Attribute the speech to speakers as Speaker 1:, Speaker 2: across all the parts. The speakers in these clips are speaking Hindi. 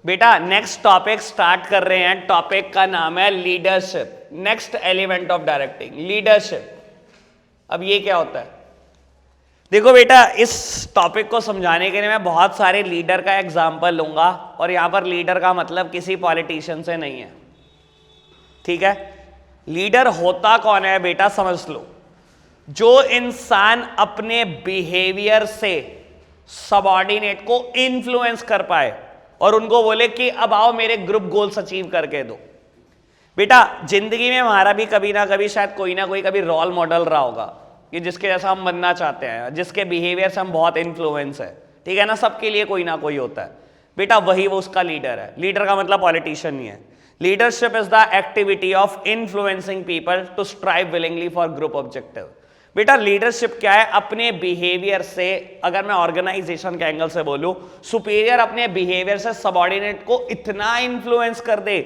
Speaker 1: बेटा नेक्स्ट टॉपिक स्टार्ट कर रहे हैं। टॉपिक का नाम है leadership, next element of directing, leadership. अब ये क्या होता है? देखो बेटा, इस टॉपिक को समझाने के लिए मैं बहुत सारे लीडर का एग्जांपल लूंगा, और यहां पर लीडर का मतलब किसी पॉलिटिशियन से नहीं है, ठीक है। लीडर होता कौन है बेटा, समझ लो। जो इंसान अपने बिहेवियर से सबऑर्डिनेट को इन्फ्लुएंस कर पाए और उनको बोले कि अब आओ मेरे ग्रुप गोल्स अचीव करके दो। बेटा जिंदगी में हमारा भी कभी ना कभी शायद कोई ना कोई कभी रोल मॉडल रहा होगा कि जिसके जैसा हम बनना चाहते हैं, जिसके बिहेवियर से हम बहुत इन्फ्लुएंस है, ठीक है ना। सबके लिए कोई ना कोई होता है बेटा, वही वो उसका लीडर है। लीडर का मतलब पॉलिटिशियन नहीं है। Leadership is the activity of influencing people to strive willingly for group objective. बेटा लीडरशिप क्या है? अपने बिहेवियर से, अगर मैं ऑर्गेनाइजेशन के एंगल से बोलूं, सुपीरियर अपने बिहेवियर से सबऑर्डिनेट को इतना इन्फ्लुएंस कर दे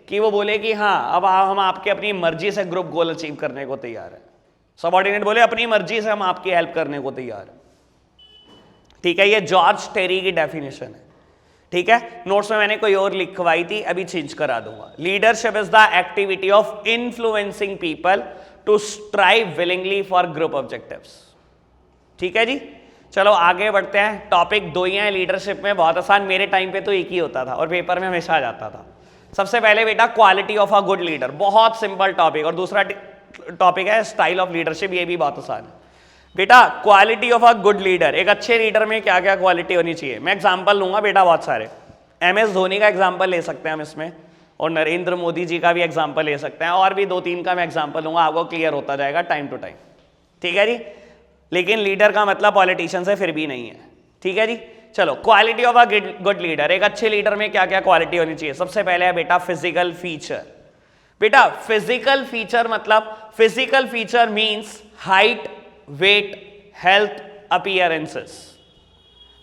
Speaker 1: कि वो बोले कि हाँ अब हम आपके अपनी मर्जी से ग्रुप गोल अचीव करने को तैयार है। सबऑर्डिनेट बोले अपनी मर्जी से हम आपकी हेल्प करने को तैयार है, ठीक है। ये जॉर्ज टेरी की डेफिनेशन है, ठीक है। नोट्स में मैंने कोई और लिखवाई थी, अभी चेंज करा दूंगा। Leadership is the activity of influencing people to strive willingly for group objectives, ठीक है जी। चलो आगे बढ़ते हैं। टॉपिक दो ही हैं लीडरशिप में, बहुत आसान। मेरे टाइम पे तो एक ही होता था और पेपर में हमेशा आ जाता था। सबसे पहले बेटा quality of a good leader, बहुत सिंपल टॉपिक। और दूसरा टॉपिक है स्टाइल ऑफ लीडरशिप, ये भी बहुत आसान है बेटा। Quality of a good leader, एक अच्छे लीडर में क्या क्या क्वालिटी होनी चाहिए। मैं एग्जांपल लूंगा बेटा बहुत सारे। MS धोनी का एग्जांपल ले सकते हैं हम इसमें, और नरेंद्र मोदी जी का भी एग्जांपल ले सकते हैं, और भी 2-3 का मैं एग्जांपल लूंगा, आपको क्लियर होता जाएगा टाइम टू टाइम, ठीक है जी। लेकिन लीडर का मतलब पॉलिटिशियन से फिर भी नहीं है, ठीक है जी। चलो quality of a good leader, एक अच्छे लीडर में क्या क्या क्वालिटी होनी चाहिए। सबसे पहले है बेटा फिजिकल फीचर। बेटा फिजिकल फीचर मतलब, physical feature means height, weight, health, appearances.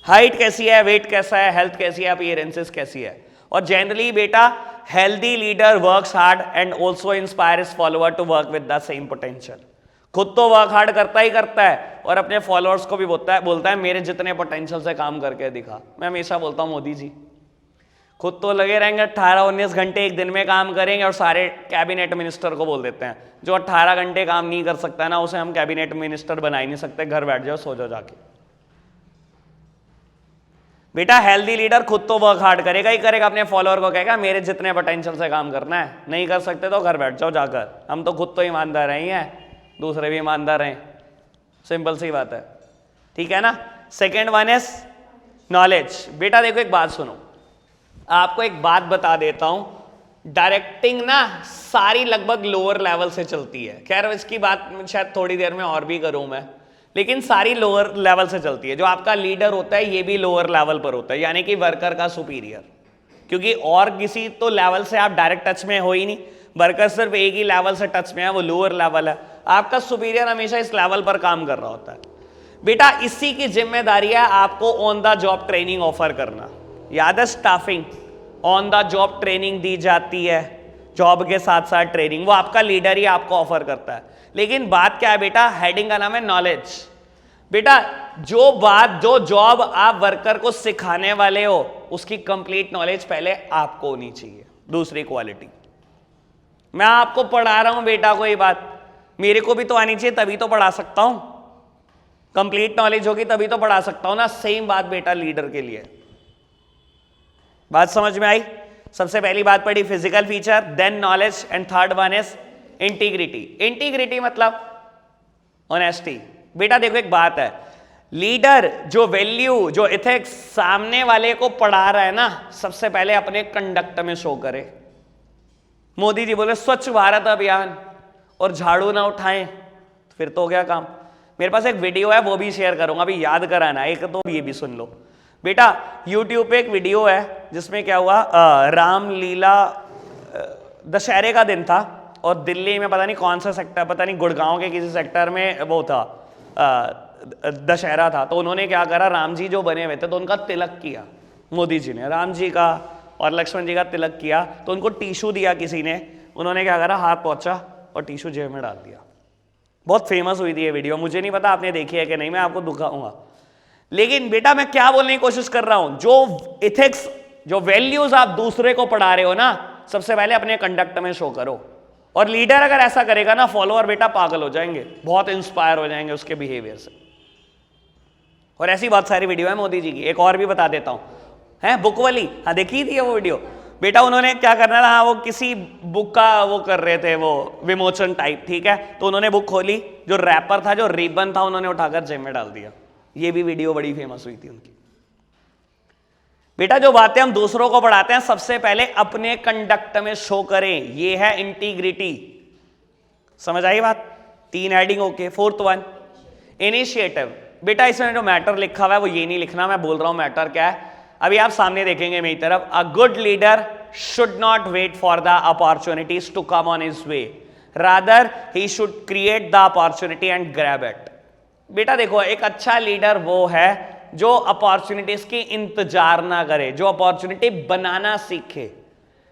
Speaker 1: Height कैसी है, वेट कैसा है, हेल्थ कैसी है, अपीयरेंसेस कैसी है। और जनरली बेटा healthy leader works hard and also inspire his follower to work with the same potential. खुद तो वर्क हार्ड करता ही करता है और अपने फॉलोअर्स को भी बोलता है मेरे जितने पोटेंशियल से काम करके दिखा। मैं हमेशा बोलता हूं मोदी जी खुद तो लगे रहेंगे 18-19 घंटे एक दिन में काम करेंगे, और सारे कैबिनेट मिनिस्टर को बोल देते हैं जो 18 घंटे काम नहीं कर सकता है ना, उसे हम कैबिनेट मिनिस्टर बना ही नहीं सकते, घर बैठ जाओ सो जाओ जाके। बेटा हेल्दी लीडर खुद तो वर्क हार्ड करेगा ही करेगा, अपने फॉलोअर को कहेगा मेरे जितने पोटेंशियल से काम करना है, नहीं कर सकते तो घर बैठ जाओ जाकर। हम तो खुद तो ईमानदार ही हैं, दूसरे भी ईमानदार हैं, सिंपल सी बात है, ठीक है ना। Second one is knowledge. बेटा देखो एक बात सुनो, आपको एक बात बता देता हूं, डायरेक्टिंग ना सारी लगभग लोअर लेवल से चलती है। खैर इसकी बात शायद थोड़ी देर में और भी करूं मैं, लेकिन सारी लोअर लेवल से चलती है। जो आपका लीडर होता है ये भी लोअर लेवल पर होता है, यानी कि वर्कर का सुपीरियर, क्योंकि और किसी तो लेवल से आप डायरेक्ट टच में हो ही नहीं। वर्कर सिर्फ एक ही लेवल से टच में है, वो लोअर लेवल है। आपका सुपीरियर हमेशा इस लेवल पर काम कर रहा होता है। बेटा इसी की जिम्मेदारी है आपको on the job training offer करना। याद है staffing, on the job training दी जाती है, जॉब के साथ साथ ट्रेनिंग, वो आपका लीडर ही आपको ऑफर करता है। लेकिन बात क्या है बेटा, हेडिंग का नाम है नॉलेज। बेटा जो जॉब आप वर्कर को सिखाने वाले हो उसकी कंप्लीट नॉलेज पहले आपको होनी चाहिए। दूसरी क्वालिटी, मैं आपको पढ़ा रहा हूं बेटा, कोई बात मेरे को भी तो आनी चाहिए तभी तो पढ़ा सकता हूं। कंप्लीट नॉलेज होगी तभी तो पढ़ा सकता हूं ना। सेम बात बेटा लीडर के लिए। बात समझ में आई? सबसे पहली बात पढ़ी physical feature, then knowledge, and third one is integrity. Integrity मतलब ऑनेस्टी। बेटा देखो एक बात है, लीडर जो वैल्यू, जो एथिक्स सामने वाले को पढ़ा रहा है ना, सबसे पहले अपने कंडक्ट में शो करे। मोदी जी बोले स्वच्छ भारत अभियान और झाड़ू ना उठाएं तो फिर तो हो गया काम। मेरे पास एक वीडियो है वो भी शेयर करूंगा, अभी याद कराना, एक तो ये भी सुन लो। बेटा YouTube पे एक वीडियो है जिसमें क्या हुआ, रामलीला दशहरे का दिन था और दिल्ली में पता नहीं कौन सा सेक्टर, पता नहीं गुड़गांव के किसी सेक्टर में वो था, दशहरा था। तो उन्होंने क्या करा, राम जी जो बने हुए थे तो उनका तिलक किया मोदी जी ने, राम जी का और लक्ष्मण जी का तिलक किया। तो उनको टिशू दिया किसी ने, उन्होंने क्या करा, हाथ पहुंचा और टिशू जेब में डाल दिया। बहुत फेमस हुई थी ये वीडियो, मुझे नहीं पता आपने देखी है कि नहीं, मैं आपको दिखाऊंगा। लेकिन बेटा मैं क्या बोलने की कोशिश कर रहा हूं, जो एथिक्स जो वैल्यूज आप दूसरे को पढ़ा रहे हो ना, सबसे पहले अपने कंडक्ट में शो करो। और लीडर अगर ऐसा करेगा ना, फॉलोअर बेटा पागल हो जाएंगे, बहुत इंस्पायर हो जाएंगे उसके बिहेवियर से। और ऐसी बहुत सारी वीडियो है मोदी जी की। एक और भी बता देता हूं, है बुक वाली, हाँ देखी थी वो वीडियो। बेटा उन्होंने क्या करना था, वो किसी बुक का वो कर रहे थे, वो विमोचन टाइप, ठीक है। तो उन्होंने बुक खोली, जो रैपर था, जो रिबन था, उन्होंने उठाकर जेब में डाल दिया। ये भी वीडियो बड़ी फेमस हुई थी उनकी। बेटा जो बातें हम दूसरों को पढ़ाते हैं, सबसे पहले अपने कंडक्ट में शो करें, ये है इंटीग्रिटी। समझ आई बात? 3 heading okay. 4th one initiative. बेटा इसमें जो मैटर लिखा हुआ है वो ये नहीं लिखना, मैं बोल रहा हूं मैटर क्या है। अभी आप सामने देखेंगे मेरी तरफ, a good leader should not wait for the opportunities to come on his way, rather he should create the opportunity and grab it. बेटा देखो, एक अच्छा लीडर वो है जो अपॉर्चुनिटीज की इंतजार ना करे, जो अपॉर्चुनिटी बनाना सीखे।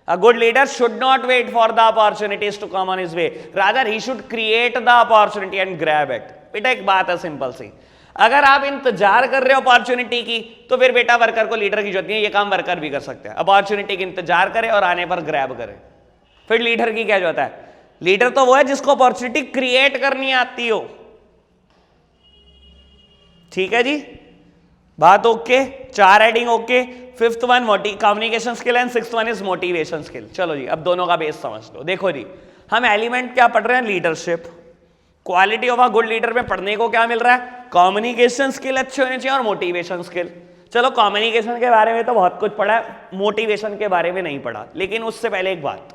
Speaker 1: A good leader should not wait for the opportunities to come on his way. Rather, he should create the opportunity and grab it. बेटा एक बात है सिंपल सी, अगर आप इंतजार कर रहे हो अपॉर्चुनिटी की, तो फिर बेटा वर्कर को लीडर की जरूरत नहीं है, ये काम वर्कर भी कर सकते हैं। अपॉर्चुनिटी की इंतजार करे और आने पर ग्रैब करे, फिर लीडर की क्या जरूरत है? लीडर तो वो है जिसको अपॉर्चुनिटी क्रिएट करनी आती हो। ठीक है जी, बात okay. 4 heading okay. 5th one communication skill and 6th one is motivation skill. चलो जी, अब दोनों का बेस समझ लो। देखो जी, हम एलिमेंट क्या पढ़ रहे हैं? Leadership. Quality of a good leader में पढ़ने को क्या मिल रहा है? कम्युनिकेशन स्किल अच्छे होने चाहिए और मोटिवेशन स्किल। चलो कम्युनिकेशन के बारे में तो बहुत कुछ पढ़ा है, मोटिवेशन के बारे में नहीं पढ़ा। लेकिन उससे पहले एक बात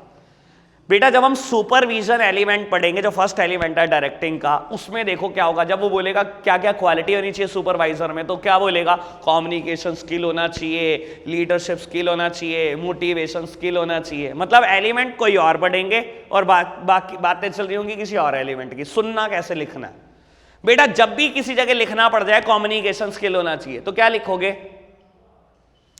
Speaker 1: बेटा, जब हम सुपरविजन एलिमेंट पढ़ेंगे, जो फर्स्ट एलिमेंट है डायरेक्टिंग का, उसमें देखो क्या होगा। जब वो बोलेगा क्या क्या क्वालिटी होनी चाहिए सुपरवाइजर में, तो क्या बोलेगा? कम्युनिकेशन स्किल होना चाहिए, लीडरशिप स्किल होना चाहिए, मोटिवेशन स्किल होना चाहिए। मतलब एलिमेंट कोई और पढ़ेंगे और बाकी बातें चल रही होंगी किसी और एलिमेंट की। सुनना कैसे लिखना है बेटा, जब भी किसी जगह लिखना पड़ जाए कम्युनिकेशन स्किल होना चाहिए, तो क्या लिखोगे?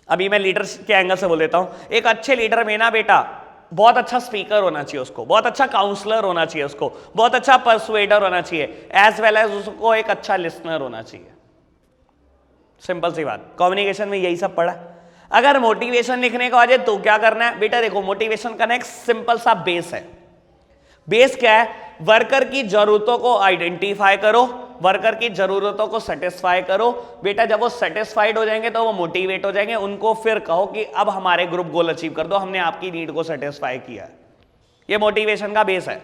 Speaker 1: अभी मैं लीडर के एंगल से बोल देता हूं। एक अच्छे लीडर में ना बेटा, बहुत अच्छा स्पीकर होना चाहिए उसको, बहुत अच्छा काउंसलर होना चाहिए उसको, बहुत अच्छा परसुएडर होना चाहिए, एज वेल एज उसको एक अच्छा लिसनर होना चाहिए। सिंपल सी बात, कम्युनिकेशन में यही सब पढ़ा। अगर मोटिवेशन लिखने को आ जाए तो क्या करना है बेटा? देखो, मोटिवेशन का ना एक सिंपल सा बेस है। बेस क्या है? वर्कर की जरूरतों को आइडेंटिफाई करो, वर्कर की जरूरतों को सेटिस्फाई करो। बेटा जब वो सेटिस्फाइड हो जाएंगे तो वो मोटिवेट हो जाएंगे, उनको फिर कहो कि अब हमारे ग्रुप गोल अचीव कर दो, हमने आपकी नीड को सेटिस्फाई किया। ये मोटिवेशन का बेस है।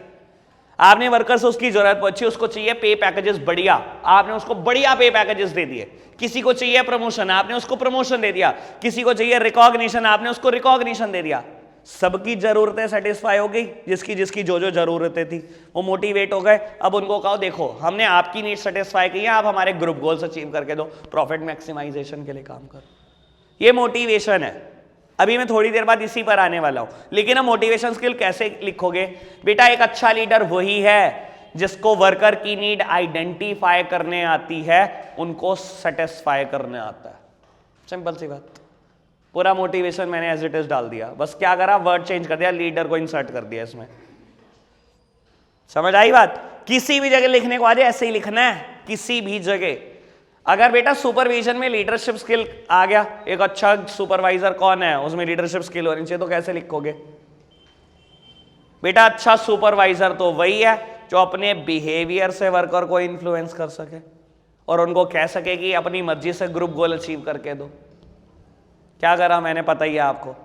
Speaker 1: आपने वर्कर से उसकी जरूरत पूछी, उसको चाहिए पे पैकेजेस बढ़िया, आपने उसको बढ़िया पे पैकेजेस दे दिए। किसी को चाहिए प्रमोशन, आपने उसको प्रमोशन दे दिया। किसी को चाहिए रिकॉग्निशन, आपने उसको रिकॉग्निशन दे दिया। सबकी जरूरतें सेटिस्फाई हो गई, जिसकी जिसकी जो जो जरूरतें थी, वो मोटिवेट हो गए। अब उनको कहो देखो हमने आपकी नीड सेटिस्फाई की है, आप हमारे ग्रुप गोल्स अचीव करके दो, प्रॉफिट मैक्सिमाइजेशन के लिए काम करो। ये मोटिवेशन है। अभी मैं थोड़ी देर बाद इसी पर आने वाला हूं। लेकिन अब मोटिवेशन स्किल कैसे लिखोगे बेटा? एक अच्छा लीडर वही है जिसको वर्कर की नीड आइडेंटिफाई करने आती है, उनको सेटिस्फाई करने आता है। सिंपल सी बात। पूरा मोटिवेशन मैंने एज इट इज डाल दिया, बस क्या करा? वर्ड चेंज कर दिया, लीडर को इंसर्ट कर दिया इसमें। समझ आई बात? किसी भी जगह लिखने को आ जाए ऐसे ही लिखना है, किसी भी जगह। अगर बेटा सुपरविजन में लीडरशिप स्किल आ गया, एक अच्छा सुपरवाइजर कौन है, उसमें लीडरशिप स्किल होनी चाहिए, तो कैसे लिखोगे बेटा? अच्छा सुपरवाइजर तो वही है जो अपने बिहेवियर से वर्कर को इन्फ्लुएंस कर सके और उनको कह सके कि अपनी मर्जी से ग्रुप गोल अचीव करके दो। क्या करा मैंने, पता ही है आपको।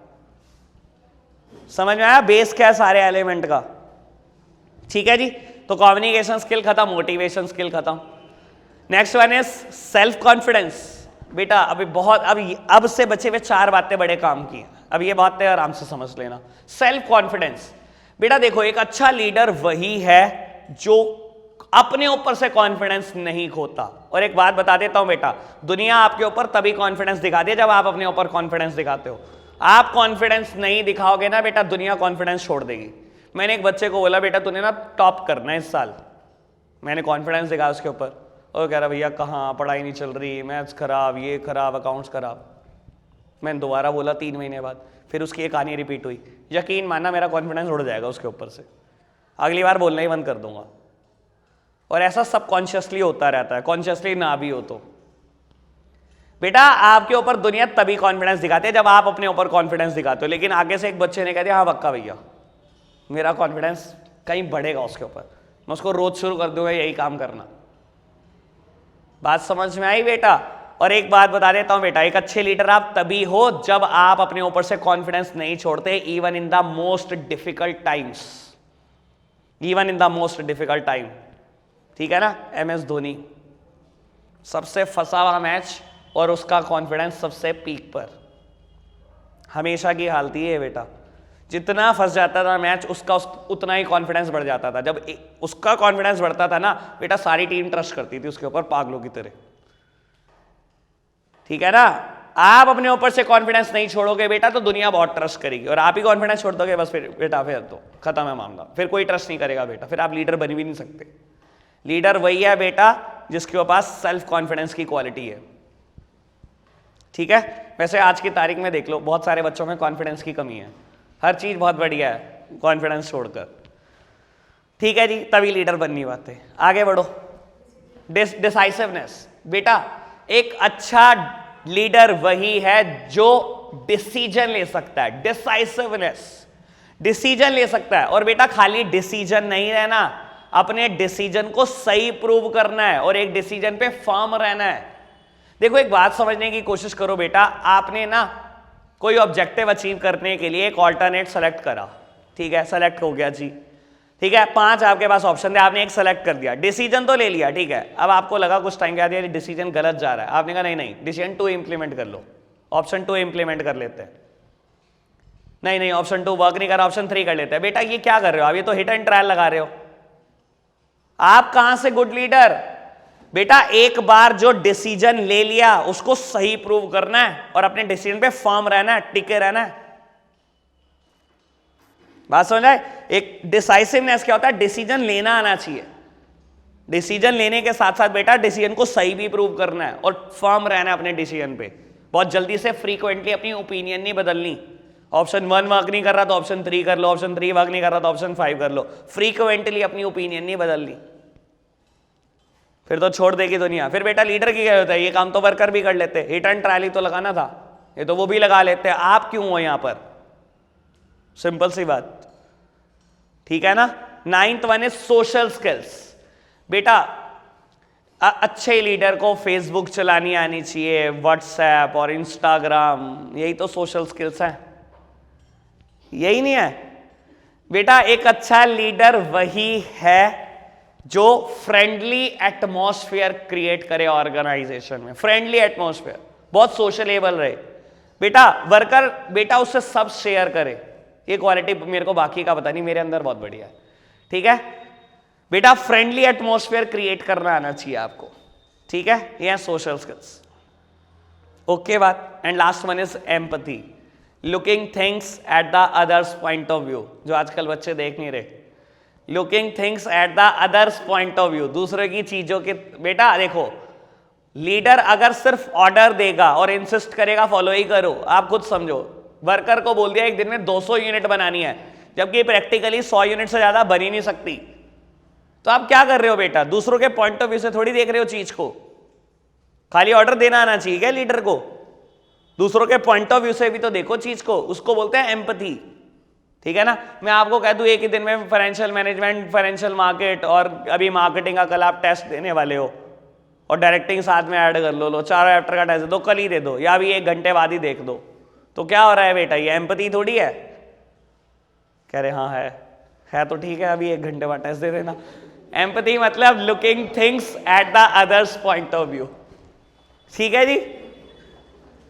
Speaker 1: समझ में आया बेस क्या है सारे एलिमेंट का? ठीक है जी। तो कम्युनिकेशन स्किल खत्म, मोटिवेशन स्किल खत्म। Next one is self confidence. बेटा अभी बहुत अब से बचे हुए 4 बातें बड़े काम की हैं। अब ये बातें आराम से समझ लेना। सेल्फ कॉन्फिडेंस बेटा देखो, एक अच्छा लीडर वही है जो अपने ऊपर से कॉन्फिडेंस नहीं खोता। और एक बात बता देता हूं बेटा, दुनिया आपके ऊपर तभी कॉन्फिडेंस दिखाती है जब आप अपने ऊपर कॉन्फिडेंस दिखाते हो। आप कॉन्फिडेंस नहीं दिखाओगे ना बेटा, दुनिया कॉन्फिडेंस छोड़ देगी। मैंने एक बच्चे को बोला बेटा तूने ना टॉप करना है इस साल। मैंने कॉन्फिडेंस दिखाया उसके ऊपर, और कह रहा भैया कहाँ, पढ़ाई नहीं चल रही, मैथ्स खराब, ये खराब, अकाउंट्स खराब। मैंने दोबारा बोला 3 महीने बाद, फिर उसकी एक कहानी रिपीट हुई। यकीन मानना मेरा कॉन्फिडेंस उड़ जाएगा उसके ऊपर से। अगली बार बोलना ही बंद कर दूंगा। और ऐसा सबकॉन्शियसली होता रहता है, कॉन्शियसली ना भी हो तो। बेटा आपके ऊपर दुनिया तभी कॉन्फिडेंस दिखाती है जब आप अपने ऊपर कॉन्फिडेंस दिखाते हो। लेकिन आगे से एक बच्चे ने कह दिया हाँ पक्का भैया मेरा कॉन्फिडेंस कहीं बढ़ेगा उसके ऊपर, मैं उसको रोज शुरू कर दूंगा यही काम करना। बात समझ में आई बेटा? और एक बात बता देता हूं बेटा, एक अच्छे लीडर आप तभी हो जब आप अपने ऊपर से कॉन्फिडेंस नहीं छोड़ते, even in the most difficult times, even in the most difficult time. ठीक है ना? MS धोनी सबसे फंसा हुआ मैच और उसका कॉन्फिडेंस सबसे पीक पर, हमेशा की हालत ही है बेटा। जितना फंस जाता था मैच उसका उतना ही कॉन्फिडेंस बढ़ जाता था। जब उसका कॉन्फिडेंस बढ़ता था ना बेटा, सारी टीम ट्रस्ट करती थी उसके ऊपर पागलों की तरह। ठीक है ना? आप अपने ऊपर से कॉन्फिडेंस नहीं छोड़ोगे बेटा तो दुनिया बहुत ट्रस्ट करेगी, और आप ही कॉन्फिडेंस छोड़ दोगे बस फिर बेटा फिर तो खत्म है मामला, फिर कोई ट्रस्ट नहीं करेगा बेटा, फिर आप लीडर बन भी नहीं सकते। लीडर वही है बेटा जिसके पास सेल्फ कॉन्फिडेंस की क्वालिटी है। ठीक है? वैसे आज की तारीख में देख लो बहुत सारे बच्चों में कॉन्फिडेंस की कमी है, हर चीज बहुत बढ़िया है कॉन्फिडेंस छोड़कर। ठीक है जी, तभी लीडर बन नहीं पाते। आगे बढ़ो। डिसाइसिवनेस बेटा, एक अच्छा लीडर वही है जो डिसीजन ले सकता है। डिसाइसिवनेस, डिसीजन ले सकता है। और बेटा खाली डिसीजन नहीं रहना, अपने डिसीजन को सही प्रूव करना है और एक डिसीजन पे फर्म रहना है। देखो एक बात समझने की कोशिश करो बेटा, आपने ना कोई ऑब्जेक्टिव अचीव करने के लिए एक ऑल्टरनेट सेलेक्ट करा, ठीक है, सेलेक्ट हो गया जी, ठीक है, 5 आपके पास ऑप्शन थे, आपने एक सेलेक्ट कर दिया, डिसीजन तो ले लिया, ठीक है। अब आपको लगा कुछ टाइम के बाद ये डिसीजन गलत जा रहा है, आपने कहा नहीं नहीं डिसीजन 2 इंप्लीमेंट कर लो, ऑप्शन 2 इंप्लीमेंट कर लेते हैं। नहीं नहीं ऑप्शन 2 वर्क नहीं कर रहा, ऑप्शन 3 कर लेते हैं। बेटा ये क्या कर रहे हो आप? ये तो हिट एंड ट्रायल लगा रहे हो। आप कहां से गुड लीडर? बेटा एक बार जो डिसीजन ले लिया उसको सही प्रूव करना है और अपने डिसीजन पे फर्म रहना है, टिके रहना है। बात समझ आए? एक डिसाइसिवनेस क्या होता है? डिसीजन लेना आना चाहिए, डिसीजन लेने के साथ साथ बेटा डिसीजन को सही भी प्रूव करना है और फर्म रहना है अपने डिसीजन पे। बहुत जल्दी से फ्रीक्वेंटली अपनी ओपिनियन नहीं बदलनी। ऑप्शन 1 वर्क नहीं कर रहा तो ऑप्शन 3 कर लो, ऑप्शन 3 वर्क नहीं कर रहा तो ऑप्शन 5 कर लो। फ्रीक्वेंटली अपनी ओपिनियन नहीं बदलनी, फिर तो छोड़ देगी दुनिया। फिर बेटा लीडर की क्या होता है? ये काम तो वर्कर भी कर लेते, हिट एंड ट्रायल ही तो लगाना था, ये तो वो भी लगा लेते हैं, आप क्यों हो यहां पर? सिंपल सी बात। ठीक है ना? 9th one is social skills. बेटा अच्छे लीडर को फेसबुक चलानी आनी चाहिए, व्हाट्सएप और इंस्टाग्राम, यही तो सोशल स्किल्स है, यही नहीं है बेटा? एक अच्छा लीडर वही है जो फ्रेंडली एटमॉस्फेयर क्रिएट करे ऑर्गेनाइजेशन में, फ्रेंडली एटमॉस्फेयर, बहुत सोशलेबल रहे। बेटा वर्कर बेटा उससे सब शेयर करे, ये क्वालिटी मेरे को बाकी का पता नहीं, मेरे अंदर बहुत बढ़िया है। ठीक है बेटा? फ्रेंडली एटमॉस्फेयर क्रिएट करना आना चाहिए आपको। ठीक है? ये सोशल स्किल्स। ओके बात। And last one is empathy, looking things at the others point of view, जो आजकल बच्चे देख नहीं रहे। Looking things at the others point of view, दूसरे की चीजों के। बेटा देखो लीडर अगर सिर्फ ऑर्डर देगा और इंसिस्ट करेगा फॉलो ही करो, आप खुद समझो, वर्कर को बोल दिया एक दिन में 200 यूनिट बनानी है, जबकि प्रैक्टिकली 100 यूनिट से ज्यादा बन ही नहीं सकती, तो आप क्या कर रहे हो बेटा? दूसरों के पॉइंट ऑफ व्यू से थोड़ी देख रहे हो चीज को। खाली ऑर्डर देना आना चाहिए क्या लीडर को? दूसरों के पॉइंट ऑफ व्यू से भी तो देखो चीज को, उसको बोलते हैं एम्पैथी। ठीक है ना? मैं आपको कह दूं एक ही दिन में फाइनेंशियल मैनेजमेंट, फाइनेंशियल मार्केट और अभी मार्केटिंग का कल आप टेस्ट देने वाले हो और डायरेक्टिंग साथ में ऐड कर लो, 4 चैप्टर का टेस्ट दो, कल ही दे दो या अभी 1 घंटे बाद ही देख दो, तो क्या हो रहा है बेटा? ये एम्पैथी थोड़ी है। कह रहे हाँ है तो ठीक है, अभी 1 घंटे बाद टेस्ट दे देना। एम्पैथी मतलब looking things at the others point of view. ठीक है जी?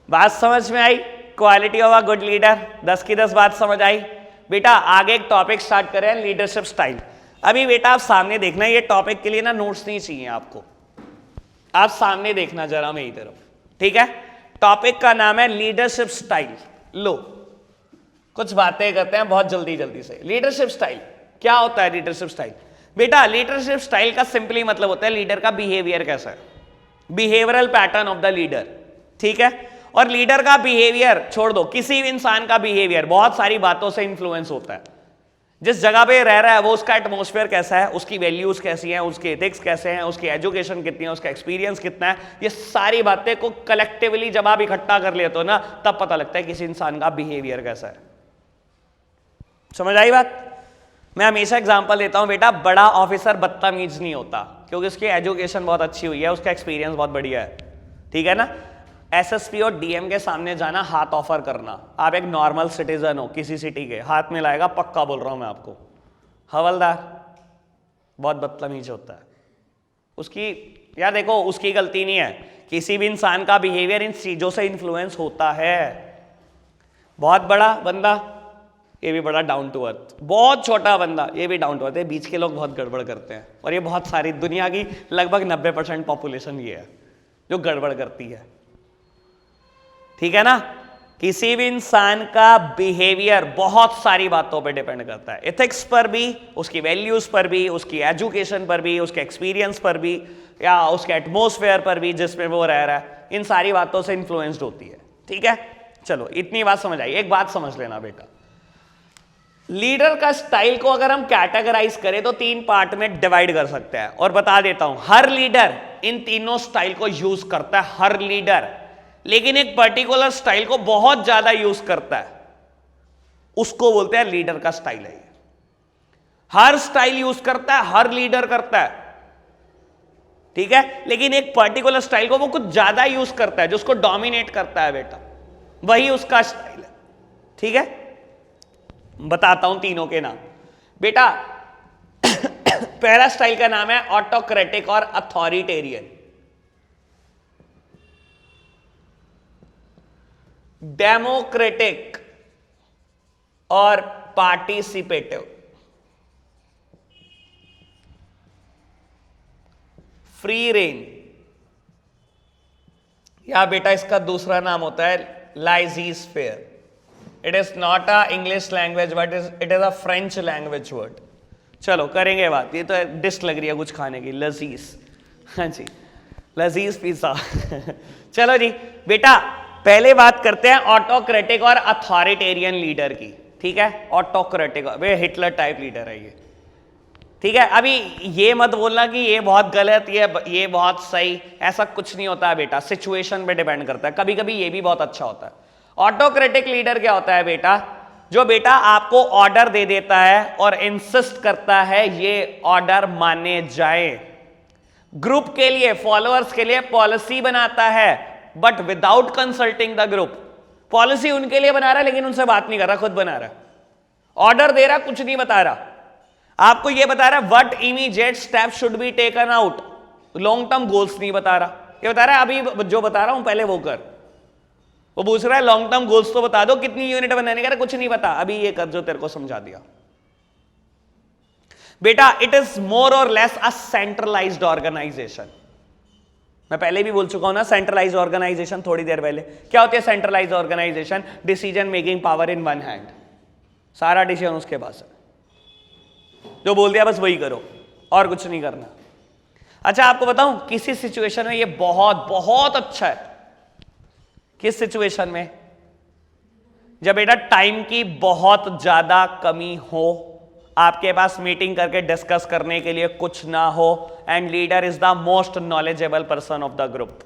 Speaker 1: बात समझ में आई? Quality of a good leader 10 की 10 बात समझ आई बेटा? आगे एक टॉपिक स्टार्ट करें, लीडरशिप स्टाइल। अभी बेटा आप सामने देखना, ये टॉपिक के लिए ना नोट्स नहीं चाहिए आपको, आप सामने देखना जरा मेरी तरफ। ठीक है? टॉपिक का नाम है लीडरशिप स्टाइल। लो कुछ बातें करते हैं बहुत जल्दी जल्दी से। लीडरशिप स्टाइल क्या होता है? लीडरशिप स्टाइल बेटा, लीडरशिप स्टाइल का सिंपली मतलब होता है लीडर का बिहेवियर कैसा है, behavioural pattern of the leader. ठीक है? और लीडर का बिहेवियर छोड़ दो, किसी भी इंसान का बिहेवियर बहुत सारी बातों से इंफ्लुएंस होता है। जिस जगह पे रह रहा है वो उसका एटमॉस्फेयर कैसा है, उसकी वैल्यूज कैसी हैं, उसके एथिक्स कैसे हैं, उसकी एजुकेशन कितनी है, उसका एक्सपीरियंस कितना है, ये सारी बातें को कलेक्टिवली जब आप इकट्ठा कर लेते हो ना, तब पता लगता है किसी इंसान का बिहेवियर कैसा है। समझ आई बात? मैं हमेशा एग्जांपल देता हूं बेटा, बड़ा ऑफिसर बदतमीज नहीं होता क्योंकि उसकी एजुकेशन बहुत अच्छी हुई है, उसका एक्सपीरियंस बहुत बढ़िया है, ठीक है ना। एसएसपी और डीएम के सामने जाना, हाथ ऑफर करना, आप एक नॉर्मल सिटीजन हो किसी सिटी के, हाथ में लाएगा, पक्का बोल रहा हूं मैं आपको, हवलदार बहुत बदतमीज होता है। उसकी यार देखो, उसकी गलती नहीं है, किसी भी इंसान का बिहेवियर इन चीजों से इन्फ्लुएंस होता है। बहुत बड़ा बंदा, ये भी बड़ा डाउन टू अर्थ, बहुत छोटा बंदा, ये भी डाउन टू अर्थ है, बीच के लोग बहुत गड़बड़ करते हैं, और ये बहुत सारी दुनिया की लगभग 90% पॉपुलेशन ये है जो गड़बड़ करती है, ठीक है ना। किसी भी इंसान का बिहेवियर बहुत सारी बातों पे डिपेंड करता है, एथिक्स पर भी, उसकी वैल्यूज पर भी, उसकी एजुकेशन पर भी, उसके एक्सपीरियंस पर भी, या उसके एटमॉस्फेयर पर भी जिसमें वो रह रहा है, इन सारी बातों से इन्फ्लुएंस्ड होती है, ठीक है। चलो इतनी बात समझ आई। एक बात समझ लेना बेटा, लीडर का स्टाइल को अगर हम कैटेगराइज करें तो 3 पार्ट में डिवाइड कर सकते हैं, और बता देता हूं हर लीडर इन तीनों स्टाइल को यूज करता है, हर लीडर, लेकिन एक पर्टिकुलर स्टाइल को बहुत ज्यादा यूज करता है, उसको बोलते हैं लीडर का स्टाइल है। हर स्टाइल यूज करता है, हर लीडर करता है, ठीक है, लेकिन एक पर्टिकुलर स्टाइल को वो कुछ ज्यादा यूज करता है, जो उसको डोमिनेट करता है बेटा, वही उसका स्टाइल है, ठीक है। बताता हूं तीनों के नाम बेटा। पहला स्टाइल का नाम है ऑटोक्रेटिक और अथॉरिटेरियन। डेमोक्रेटिक और पार्टिसिपेटिव। फ्री रेन, या बेटा इसका दूसरा नाम होता है laissez faire. It is not a English language but it is a French language word. चलो करेंगे बात, ये तो डिश लग रही है कुछ खाने की, लजीज, हाँ जी लजीज पिज्जा। चलो जी बेटा, पहले बात करते हैं ऑटोक्रेटिक और अथॉरिटेरियन लीडर की, ठीक है। ऑटोक्रेटिक वे हिटलर टाइप लीडर है ये, ठीक है। अभी ये मत बोलना कि ये बहुत गलत, ये बहुत सही, ऐसा कुछ नहीं होता है बेटा, सिचुएशन पे डिपेंड करता है, कभी कभी ये भी बहुत अच्छा होता है। ऑटोक्रेटिक लीडर क्या होता है बेटा, जो बेटा आपको ऑर्डर दे देता है और इंसिस्ट करता है ये ऑर्डर माने जाए, ग्रुप के लिए, फॉलोअर्स के लिए पॉलिसी बनाता है but without consulting the group. Policy उनके लिए बना रहा है लेकिन उनसे बात नहीं कर रहा, खुद बना रहा है, ऑर्डर दे रहा, कुछ नहीं बता रहा, आपको यह बता रहा है what immediate step should be taken out, long term goals नहीं बता रहा, ये बता रहा है अभी जो बता रहा हूं पहले वो कर। वो पूछ रहा है लॉन्ग टर्म गोल्स तो बता दो, कितनी यूनिट बनाने का, कुछ नहीं बता, अभी ये कर जो तेरे को समझा दिया बेटा। इट इज मोर और लेस अ सेंट्रलाइज्ड ऑर्गेनाइजेशन। मैं पहले भी बोल चुका हूं ना सेंट्रलाइज्ड ऑर्गेनाइजेशन, थोड़ी देर पहले। क्या होती है centralised organisation? Decision making power in one hand, सारा डिसीजन उसके पास है, जो बोल दिया बस वही करो और कुछ नहीं करना। अच्छा आपको बताऊं, किसी सिचुएशन में ये बहुत बहुत अच्छा है। किस सिचुएशन में? जब बेटा टाइम की बहुत ज्यादा कमी हो, आपके पास मीटिंग करके डिस्कस करने के लिए कुछ ना हो, and leader is the most knowledgeable person of the group.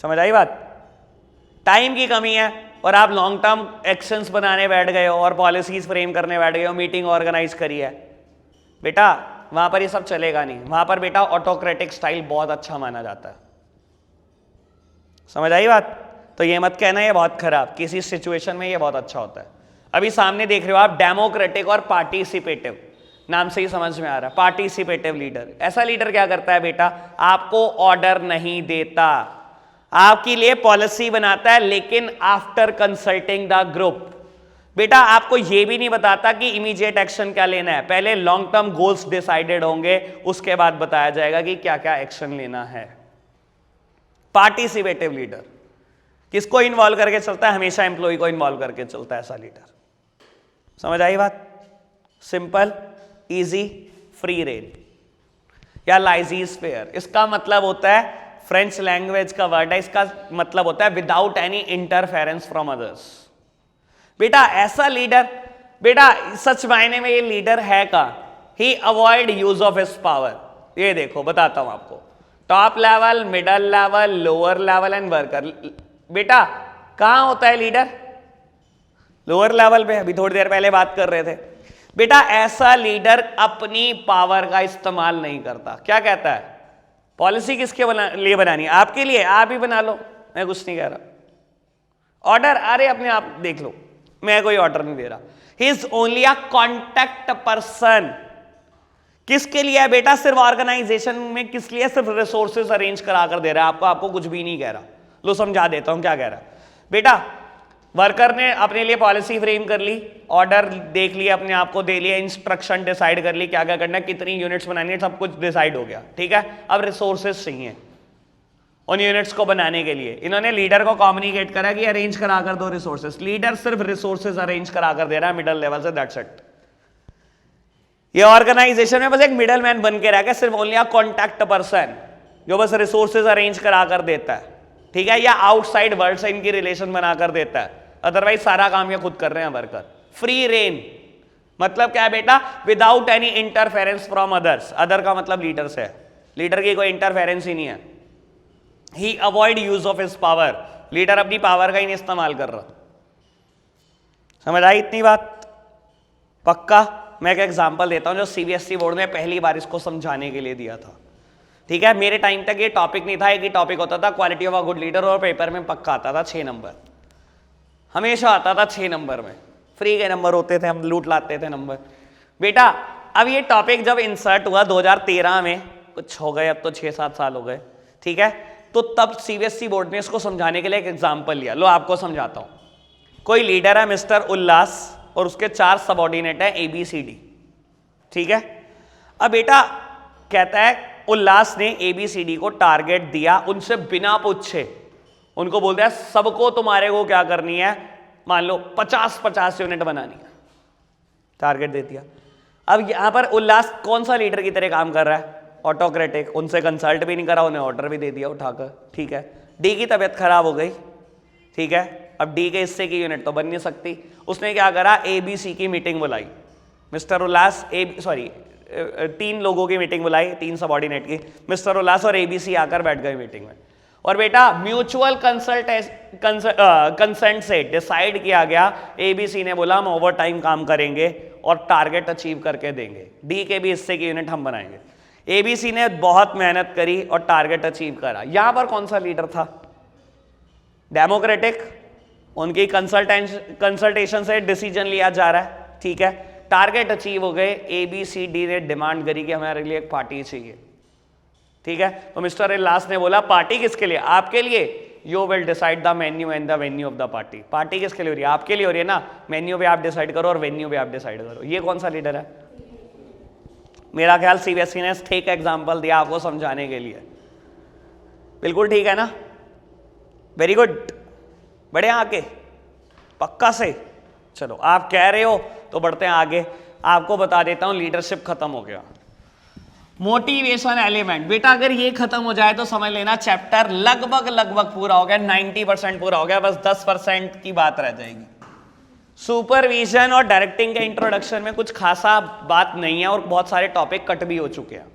Speaker 1: समझ आई बात? टाइम की कमी है और आप लॉन्ग टर्म एक्शंस बनाने बैठ गए हो और पॉलिसीज फ्रेम करने बैठ गए हो, मीटिंग ऑर्गेनाइज करी है, बेटा वहां पर ये सब चलेगा नहीं। वहां पर बेटा ऑटोक्रेटिक स्टाइल बहुत अच्छा माना जाता है। समझ आई बात? तो ये मत कहना ये बहुत खराब, किसी सिचुएशन में ये बहुत अच्छा होता है। अभी सामने देख रहे हो आप डेमोक्रेटिक और पार्टिसिपेटिव, नाम से ही समझ में आ रहा है। पार्टिसिपेटिव लीडर, ऐसा लीडर क्या करता है बेटा, आपको ऑर्डर नहीं देता, आपके लिए पॉलिसी बनाता है लेकिन आफ्टर कंसल्टिंग द ग्रुप। बेटा आपको यह भी नहीं बताता कि इमीडिएट एक्शन क्या लेना है, पहले लॉन्ग टर्म गोल्स डिसाइडेड होंगे, उसके बाद बताया जाएगा कि क्या क्या एक्शन लेना है। पार्टिसिपेटिव लीडर किसको इन्वॉल्व करके चलता है? हमेशा एम्प्लॉय को इन्वॉल्व करके चलता है ऐसा लीडर। समझ आई बात? सिंपल, इजी, फ्री रेन या लाइज़ीस्फेयर। इसका मतलब होता है, फ्रेंच लैंग्वेज का वर्ड है, इसका मतलब होता है without any interference from others. बेटा ऐसा लीडर बेटा सच मायने में ये लीडर है का? He avoid use of his power. ये देखो बताता हूं आपको, top level, middle level, lower level and worker. बेटा कहां होता है लीडर? लोअर लेवल पे। अभी थोड़ी देर पहले बात कर रहे थे। बेटा ऐसा लीडर अपनी पावर का इस्तेमाल नहीं करता। क्या कहता है? पॉलिसी किसके लिए बनानी है? आपके लिए, आप ही बना लो, मैं कुछ नहीं कह रहा। ऑर्डर अरे अपने आप देख लो, मैं कोई ऑर्डर नहीं दे रहा। He is only a contact person. किसके लिए है बेटा? सिर्फ ऑर्गेनाइजेशन में। किस लिए? सिर्फ रिसोर्सेज अरेंज करा कर दे रहा है आपको, आपको कुछ भी नहीं कह रहा। लो समझा देता हूं क्या कह रहा है। बेटा वर्कर ने अपने लिए पॉलिसी फ्रेम कर ली, ऑर्डर देख लिया, अपने आप को दे लिया, इंस्ट्रक्शन डिसाइड कर ली क्या क्या करना है, कितनी यूनिट्स बनानी है, सब कुछ डिसाइड हो गया, ठीक है। अब रिसोर्सेज चाहिए उन यूनिट्स को बनाने के लिए। इन्होंने लीडर को कम्युनिकेट करा कि अरेंज करा कर दो रिसोर्सेज। लीडर सिर्फ रिसोर्सेज अरेंज करा कर दे रहा है मिडल लेवल से, दैट्स इट। ये ऑर्गेनाइजेशन में बस एक मिडल मैन बन के रह गया, सिर्फ ओनली अ कॉन्टैक्ट पर्सन जो बस रिसोर्सेज अरेंज करा कर देता है, ठीक है, या आउटसाइड वर्ल्ड से इनकी रिलेशन बनाकर देता है। अदरवाइज सारा काम ये खुद कर रहे हैं वर्कर। फ्री रेन मतलब क्या है बेटा? Without any interference from others. Other का मतलब लीडर से है, लीडर की कोई इंटरफेरेंस ही नहीं है। He avoid use of his power. Leader अपनी पावर का ही नहीं इस्तेमाल कर रहा। समझ आई इतनी बात? पक्का? मैं एक एग्जांपल देता हूं जो सीबीएसई बोर्ड ने पहली बार इसको समझाने के लिए दिया था, ठीक है। मेरे टाइम तक ये टॉपिक नहीं था, एक ही टॉपिक होता था quality of a good leader, और पेपर में पक्का आता था 6 नंबर, हमेशा आता था 6 नंबर में। फ्री के नंबर होते थे, हम लूट लाते थे नंबर। बेटा अब ये टॉपिक जब इंसर्ट हुआ 2013 में, कुछ हो गए, अब तो 6-7 साल हो गए, ठीक है, तो तब सीबीएसई बोर्ड ने इसको समझाने के लिए एक एग्जाम्पल लिया। लो आपको समझाता हूं। कोई लीडर है मिस्टर उल्लास, और उसके 4 सबऑर्डिनेट है ABCD, ठीक है। अब बेटा कहता है उल्लास ने ABCD को टारगेट दिया, उनसे बिना पूछे उनको बोलता है सबको तुम्हारे को क्या करनी है, मान लो 50-50 यूनिट बनानी है, टारगेट दे दिया। अब यहां पर उल्लास कौन सा लीडर की तरह काम कर रहा है? ऑटोक्रेटिक। उनसे कंसल्ट भी नहीं करा, उन्हें ऑर्डर भी दे दिया उठाकर, ठीक है। डी की तबीयत खराब हो गई, ठीक है, अब डी के हिस्से की यूनिट तो बन नहीं सकती। उसने क्या करा? ABC की मीटिंग बुलाई। मिस्टर उल्लास 3 लोगों की मीटिंग बुलाई, 3 सबऑर्डिनेट की। मिस्टर उल्लास और ABC आकर बैठ गए मीटिंग में, और बेटा म्यूचुअल कंसेंट से डिसाइड किया गया। ABC ने बोला हम ओवर टाइम काम करेंगे और टारगेट अचीव करके देंगे, डी के भी हिस्से की यूनिट हम बनाएंगे। ABC ने बहुत मेहनत करी और टारगेट अचीव करा। यहां पर कौन सा लीडर था? डेमोक्रेटिक। उनकी कंसल्टेशन से डिसीजन लिया जा रहा है, ठीक है, टारगेट अचीव हो गए। ABCD ने डिमांड करी कि हमारे लिए एक पार्टी चाहिए, ठीक है। तो मिस्टर उल्लास ने बोला पार्टी किसके लिए? आपके लिए। You will decide the menu and the venue of the party. Party किसके लिए हो रही है? आपके लिए हो रही है ना। मेन्यू पे आप डिसाइड करो और वेन्यू पे आप डिसाइड करो। ये कौन सा लीडर है? मेरा ख्याल सीबीएसई ने ठीक एग्जाम्पल दिया आपको समझाने के लिए। बिल्कुल ठीक है ना? वेरी गुड, बढ़े आगे, पक्का से। चलो आप कह रहे हो तो बढ़ते हैं आगे। आपको बता देता हूं लीडरशिप खत्म हो गया। मोटिवेशन एलिमेंट, बेटा अगर ये खत्म हो जाए तो समझ लेना चैप्टर लगभग पूरा हो गया, 90% पूरा हो गया, बस 10% की बात रह जाएगी। सुपरविजन और डायरेक्टिंग के इंट्रोडक्शन में कुछ खासा बात नहीं है और बहुत सारे टॉपिक कट भी हो चुके हैं,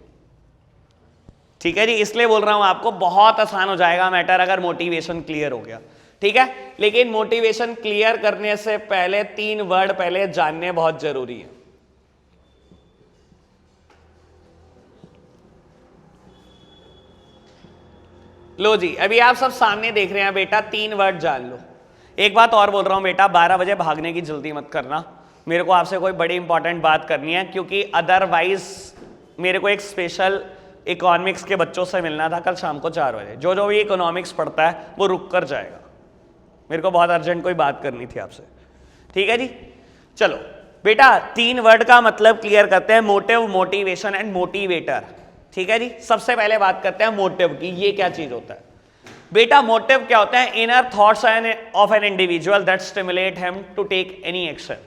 Speaker 1: ठीक है जी। इसलिए बोल रहा हूं आपको बहुत आसान हो जाएगा मैटर अगर मोटिवेशन क्लियर हो गया, ठीक है। लेकिन मोटिवेशन क्लियर करने से पहले 3 वर्ड पहले जानने बहुत जरूरी है। लो जी, अभी आप सब सामने देख रहे हैं बेटा, 3 वर्ड जान लो। एक बात और बोल रहा हूं बेटा, 12 बजे भागने की जल्दी मत करना। मेरे को आपसे कोई बड़ी इंपॉर्टेंट बात करनी है, क्योंकि अदरवाइज मेरे को एक स्पेशल इकोनॉमिक्स के बच्चों से मिलना था कल शाम को 4 बजे। जो भी इकोनॉमिक्स पढ़ता है वो रुक कर जाएगा, मेरे को बहुत अर्जेंट कोई बात करनी थी आपसे, ठीक है जी। चलो बेटा 3 वर्ड का मतलब क्लियर करते हैं, मोटिव, मोटिवेशन एंड मोटिवेटर, ठीक है जी। सबसे पहले बात करते हैं मोटिव की, ये क्या चीज होता है बेटा? मोटिव क्या होता है? Inner thoughts of an individual that stimulate him to take any action.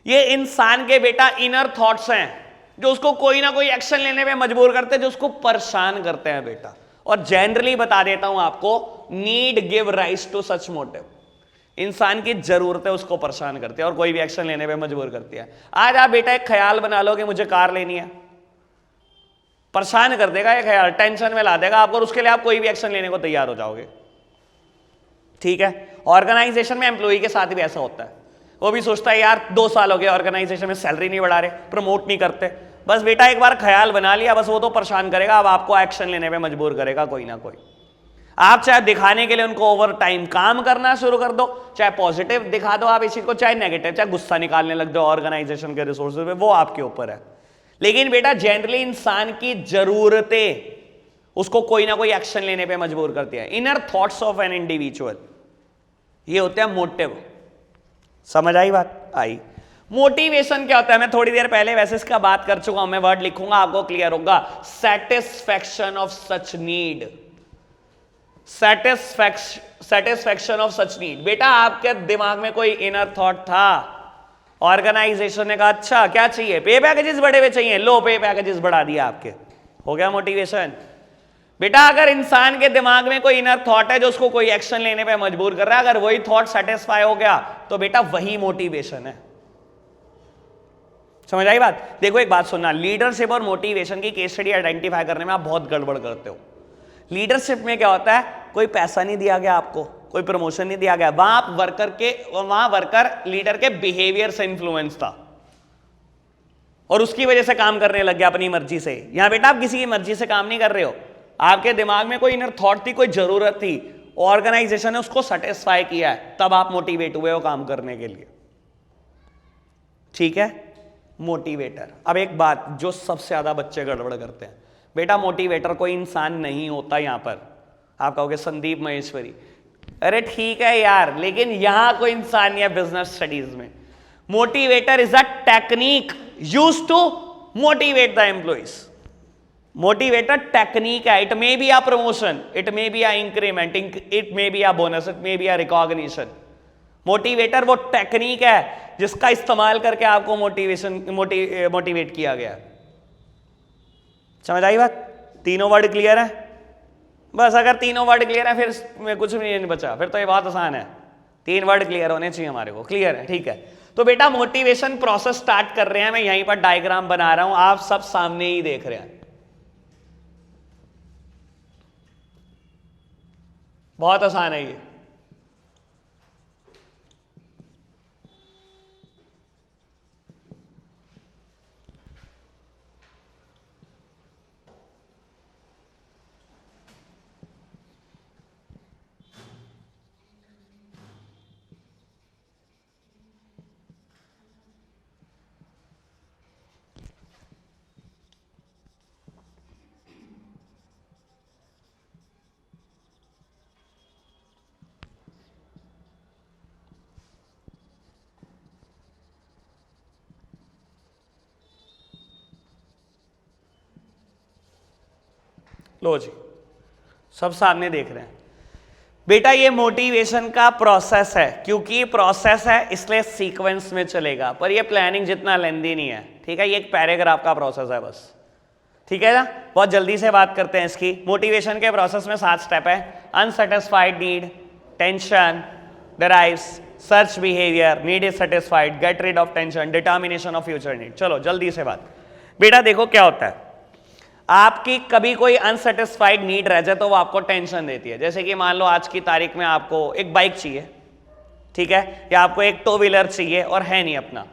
Speaker 1: ये इंसान के बेटा इनर थॉट्स हैं जो उसको कोई ना कोई एक्शन लेने पे मजबूर करते हैं, जो उसको परेशान करते हैं बेटा। और जनरली बता देता हूं आपको, need give rise to such motive. इंसान की जरूरतें उसको परेशान करती है और कोई भी एक्शन लेने पे मजबूर करती है। आज आप बेटा एक ख्याल बना लो कि मुझे कार लेनी है, परेशान कर देगा ये ख्याल, टेंशन में ला देगा आपको, और उसके लिए आप कोई भी एक्शन लेने को तैयार हो जाओगे। ठीक है, ऑर्गेनाइजेशन में एम्प्लॉई के साथ भी ऐसा होता है, वो भी सोचता है यार 2 साल हो गए ऑर्गेनाइजेशन में सैलरी नहीं बढ़ा रहे, प्रमोट नहीं करते। बस बेटा एक बार ख्याल बना लिया, बस वो तो परेशान करेगा, अब आपको एक्शन लेने पे मजबूर करेगा कोई ना कोई। आप चाहे दिखाने के लिए उनको ओवर टाइम काम करना शुरू कर दो, चाहे पॉजिटिव दिखा दो आप इसी को, चाहे नेगेटिव, चाहे गुस्सा निकालने लग जाओ ऑर्गेनाइजेशन के रिसोर्सेज पे, वो आपके ऊपर है। लेकिन बेटा जनरली इंसान की जरूरतें उसको कोई ना कोई एक्शन लेने पे मजबूर करती है। Inner thoughts of an individual, ये होते हैं मोटिव। समझ आई बात? आई। मोटिवेशन क्या होता है, मैं थोड़ी देर पहले वैसे इसका बात कर चुका हूं, मैं वर्ड लिखूंगा आपको क्लियर होगा। Satisfaction of such need, satisfaction of such need. बेटा आपके दिमाग में कोई इनर थॉट था, ऑर्गेनाइजेशन ने कहा अच्छा क्या चाहिए, पे पैकेजेस बढ़े हुए चाहिए, लो पे पैकेजेस बढ़ा दिया आपके, हो गया मोटिवेशन। बेटा अगर इंसान के दिमाग में कोई इनर थॉट है जो उसको कोई एक्शन लेने पे मजबूर कर रहा है, अगर वही थॉट सेटिस्फाई हो गया तो बेटा वही मोटिवेशन है। समझ आई बात? देखो एक बात सुनना, लीडरशिप और मोटिवेशन की केस स्टडी आइडेंटिफाई करने में आप बहुत गड़बड़ करते हो। लीडरशिप में क्या होता है, कोई पैसा नहीं दिया गया आपको, कोई प्रमोशन नहीं दिया गया, वहां वर्कर लीडर के बिहेवियर से इंफ्लुएंस था और उसकी वजह से काम करने लग गया अपनी मर्जी से। यहां बेटा आप किसी की मर्जी से काम नहीं कर रहे हो, आपके दिमाग में कोई इनर थॉट थी, कोई जरूरत थी, ऑर्गेनाइजेशन ने उसको सेटिस्फाई किया है, तब आप मोटिवेट हुए हो काम करने के लिए। ठीक है, मोटिवेटर। अब एक बात जो सबसे ज्यादा बच्चे गड़बड़ करते हैं, बेटा मोटिवेटर कोई इंसान नहीं होता। यहां पर आप कहोगे संदीप महेश्वरी, अरे ठीक है यार, लेकिन यहां कोई इंसान नहीं है बिजनेस स्टडीज में। Motivator is a technique used to motivate the employees. Motivator technique है, it may be a promotion, it may be a increment, it may be a bonus, it may be a recognition. Motivator वो टेक्निक है जिसका इस्तेमाल करके आपको मोटिवेट किया गया। समझ आई बात? तीनों वर्ड क्लियर है? बस अगर तीनों वर्ड क्लियर है फिर कुछ भी नहीं बचा, फिर तो ये बहुत आसान है। 3 वर्ड क्लियर होने चाहिए हमारे को। क्लियर है? ठीक है, तो बेटा मोटिवेशन प्रोसेस स्टार्ट कर रहे हैं। मैं यहीं पर डायग्राम बना रहा हूं, आप सब सामने ही देख रहे हैं। बहुत आसान है ये। लो जी, सब सामने देख रहे हैं। बेटा ये मोटिवेशन का प्रोसेस है, क्योंकि प्रोसेस है इसलिए सीक्वेंस में चलेगा, पर ये प्लानिंग जितना लेंदी नहीं है। ठीक है, ये एक पैराग्राफ का प्रोसेस है बस। ठीक है ना, बहुत जल्दी से बात करते हैं इसकी। मोटिवेशन के प्रोसेस में 7 स्टेप है। Unsatisfied need, tension, drives, search behaviour, need is satisfied, get rid of tension, determination of future need. चलो जल्दी से बात। बेटा देखो क्या होता है, आपकी कभी कोई अनसेटिस्फाइड नीड रह जाए तो वो आपको टेंशन देती है। जैसे कि मान लो आज की तारीख में आपको एक बाइक चाहिए, ठीक है, या आपको एक 2 व्हीलर चाहिए और है नहीं अपना।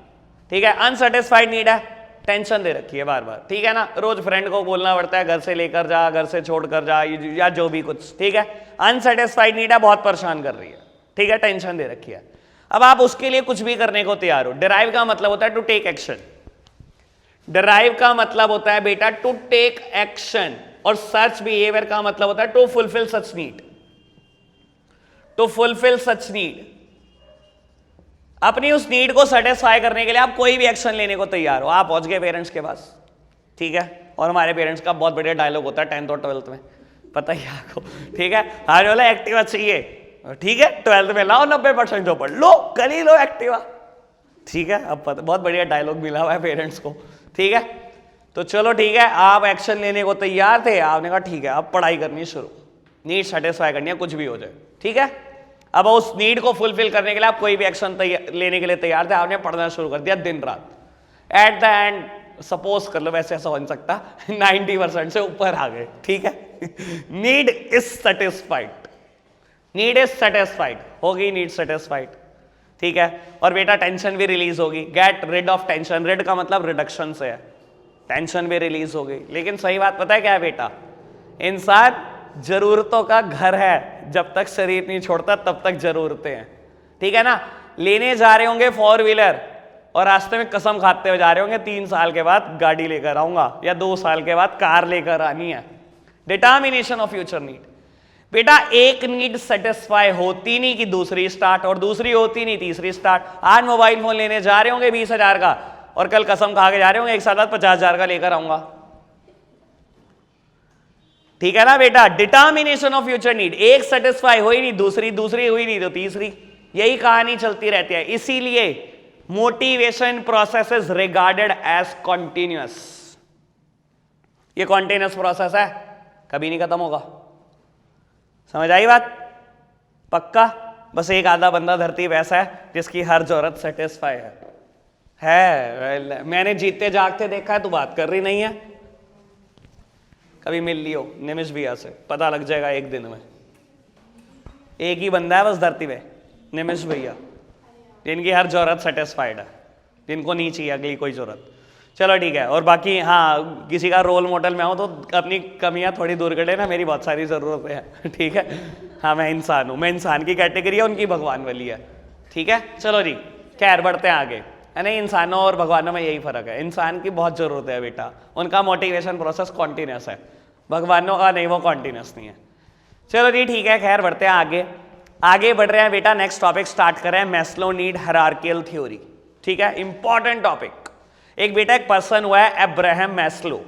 Speaker 1: ठीक है, अनसेटिस्फाइड नीड है, टेंशन दे रखी है बार बार। ठीक है ना, रोज फ्रेंड को बोलना पड़ता है घर से लेकर जा, घर से छोड़ कर जा, या जो भी कुछ। ठीक है, अनसेटिस्फाइड नीड है, बहुत परेशान कर रही है। ठीक है, टेंशन दे रखी है। अब आप उसके लिए कुछ भी करने को तैयार हो। डिराइव का मतलब होता है टू टेक एक्शन। डिराइव का मतलब होता है बेटा टू टेक एक्शन, और सर्च बिहेवियर का मतलब होता है to fulfil such need. To fulfil such need, अपनी उस नीड को सेटिस्फाई करने के लिए आप कोई भी एक्शन लेने को तैयार हो। आप पहुंच गए पेरेंट्स के पास, ठीक है, और हमारे पेरेंट्स का बहुत बढ़िया डायलॉग होता है 10th और 12th में, पता ही आपको। ठीक है, आज वाला एक्टिवा चाहिए, ठीक है, 12th में लाओ 90% ऊपर, लो कल ही लो एक्टिवा। ठीक है, अब बहुत बढ़िया डायलॉग मिला हुआ है पेरेंट्स को। ठीक है, तो चलो ठीक है, आप एक्शन लेने को तैयार थे, आपने कहा ठीक है अब पढ़ाई करनी शुरू, नीड सेटिस्फाई करनी है, कुछ भी हो जाए। ठीक है, अब उस नीड को फुलफिल करने के लिए आप कोई भी एक्शन लेने के लिए तैयार थे, आपने पढ़ना शुरू कर दिया दिन रात। एट द एंड सपोज कर लो, वैसे ऐसा हो नहीं सकता, 90% से ऊपर आ गए, ठीक है। Need is satisfied, need is satisfied, होगी नीड सेटिस्फाइड, ठीक है। और बेटा टेंशन भी रिलीज होगी, get rid of tension, rid का मतलब रिडक्शन से है, टेंशन भी रिलीज हो गई। लेकिन सही बात पता है क्या है बेटा, इंसान जरूरतों का घर है, जब तक शरीर नहीं छोड़ता तब तक जरूरतें हैं, ठीक है ना। लेने जा रहे होंगे 4 व्हीलर और रास्ते में कसम खाते हुए जा रहे होंगे 3 साल के बाद गाड़ी लेकर आऊंगा या 2 साल के बाद कार लेकर आनी है। Determination of future need. बेटा एक नीड सेटिस्फाई होती नहीं कि दूसरी स्टार्ट, और दूसरी होती नहीं तीसरी स्टार्ट। आज मोबाइल फोन लेने जा रहे होंगे 20,000 का और कल कसम खा के जा रहे होंगे 1 साल बाद 50,000 का लेकर आऊंगा, ठीक है ना बेटा। डिटर्मिनेशन ऑफ फ्यूचर नीड, एक सेटिस्फाई हुई नहीं दूसरी, दूसरी हुई नहीं तो तीसरी, यही कहानी चलती रहती है। इसीलिए motivation process is regarded as continuous. ये कॉन्टिन्यूअस प्रोसेस है, कभी नहीं खत्म होगा, समझ आई बात? पक्का? बस एक आधा बंदा धरती पे ऐसा है जिसकी हर जरूरत सेटिस्फाई है। मैंने जीतते जागते देखा है, तू बात कर रही नहीं है। कभी मिल लियो निमिष भैया से, पता लग जाएगा एक दिन में। एक ही बंदा है बस धरती पे, निमिष भैया, जिनकी हर जरूरत सेटिस्फाइड है, जिनको नहीं चाहिए अगली कोई जरूरत। चलो ठीक है। और बाकी हाँ, किसी का रोल मॉडल में हो तो अपनी कमियां थोड़ी दूर कर लेना, मेरी बहुत सारी ज़रूरतें हैं, ठीक है। हाँ मैं इंसान हूँ, मैं इंसान की कैटेगरी है, उनकी भगवान वाली है, ठीक है। चलो जी खैर बढ़ते हैं आगे, है नहीं। इंसानों और भगवानों में यही फर्क है, इंसान की बहुत ज़रूरत है बेटा, उनका मोटिवेशन प्रोसेस कॉन्टिन्यूस है, भगवानों का नहीं, वो कॉन्टिन्यूस नहीं है। चलो जी ठीक है, खैर बढ़ते हैं आगे। आगे बढ़ रहे हैं बेटा, नेक्स्ट टॉपिक स्टार्ट कर रहे हैं, मैस्लो नीड हायरार्किकल थ्योरी, ठीक है। Important topic. एक बेटा एक पर्सन हुआ है अब्राहम मैस्लो,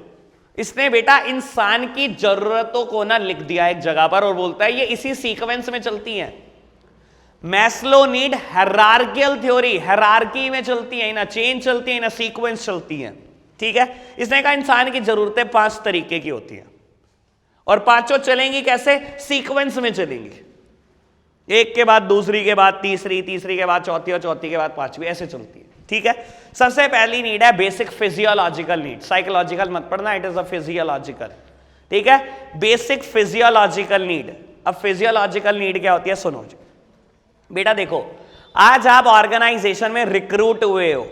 Speaker 1: इसने बेटा इंसान की जरूरतों को ना लिख दिया एक जगह पर और बोलता है ये इसी सीक्वेंस में चलती हैं। Maslow need hierarchical theory, hierarchy में चलती है ना, चेन चलती है ना, सीक्वेंस चलती है, ठीक है। इसने कहा इंसान की जरूरतें 5 तरीके की होती हैं और पांचों चलेंगी कैसे, सीक्वेंस में चलेंगी, एक के बाद दूसरी के बाद तीसरी, तीसरी के बाद चौथी और चौथी के बाद पांचवी, ऐसे चलती है, ठीक है। सबसे पहली नीड है बेसिक फिजियोलॉजिकल नीड, साइकोलॉजिकल मत पढ़ना, इट इज अ फिजियोलॉजिकल, ठीक है। Basic physiological need. अब फिजियोलॉजिकल नीड क्या होती है, सुनो जी बेटा। देखो आज आप ऑर्गेनाइजेशन में रिक्रूट हुए हो,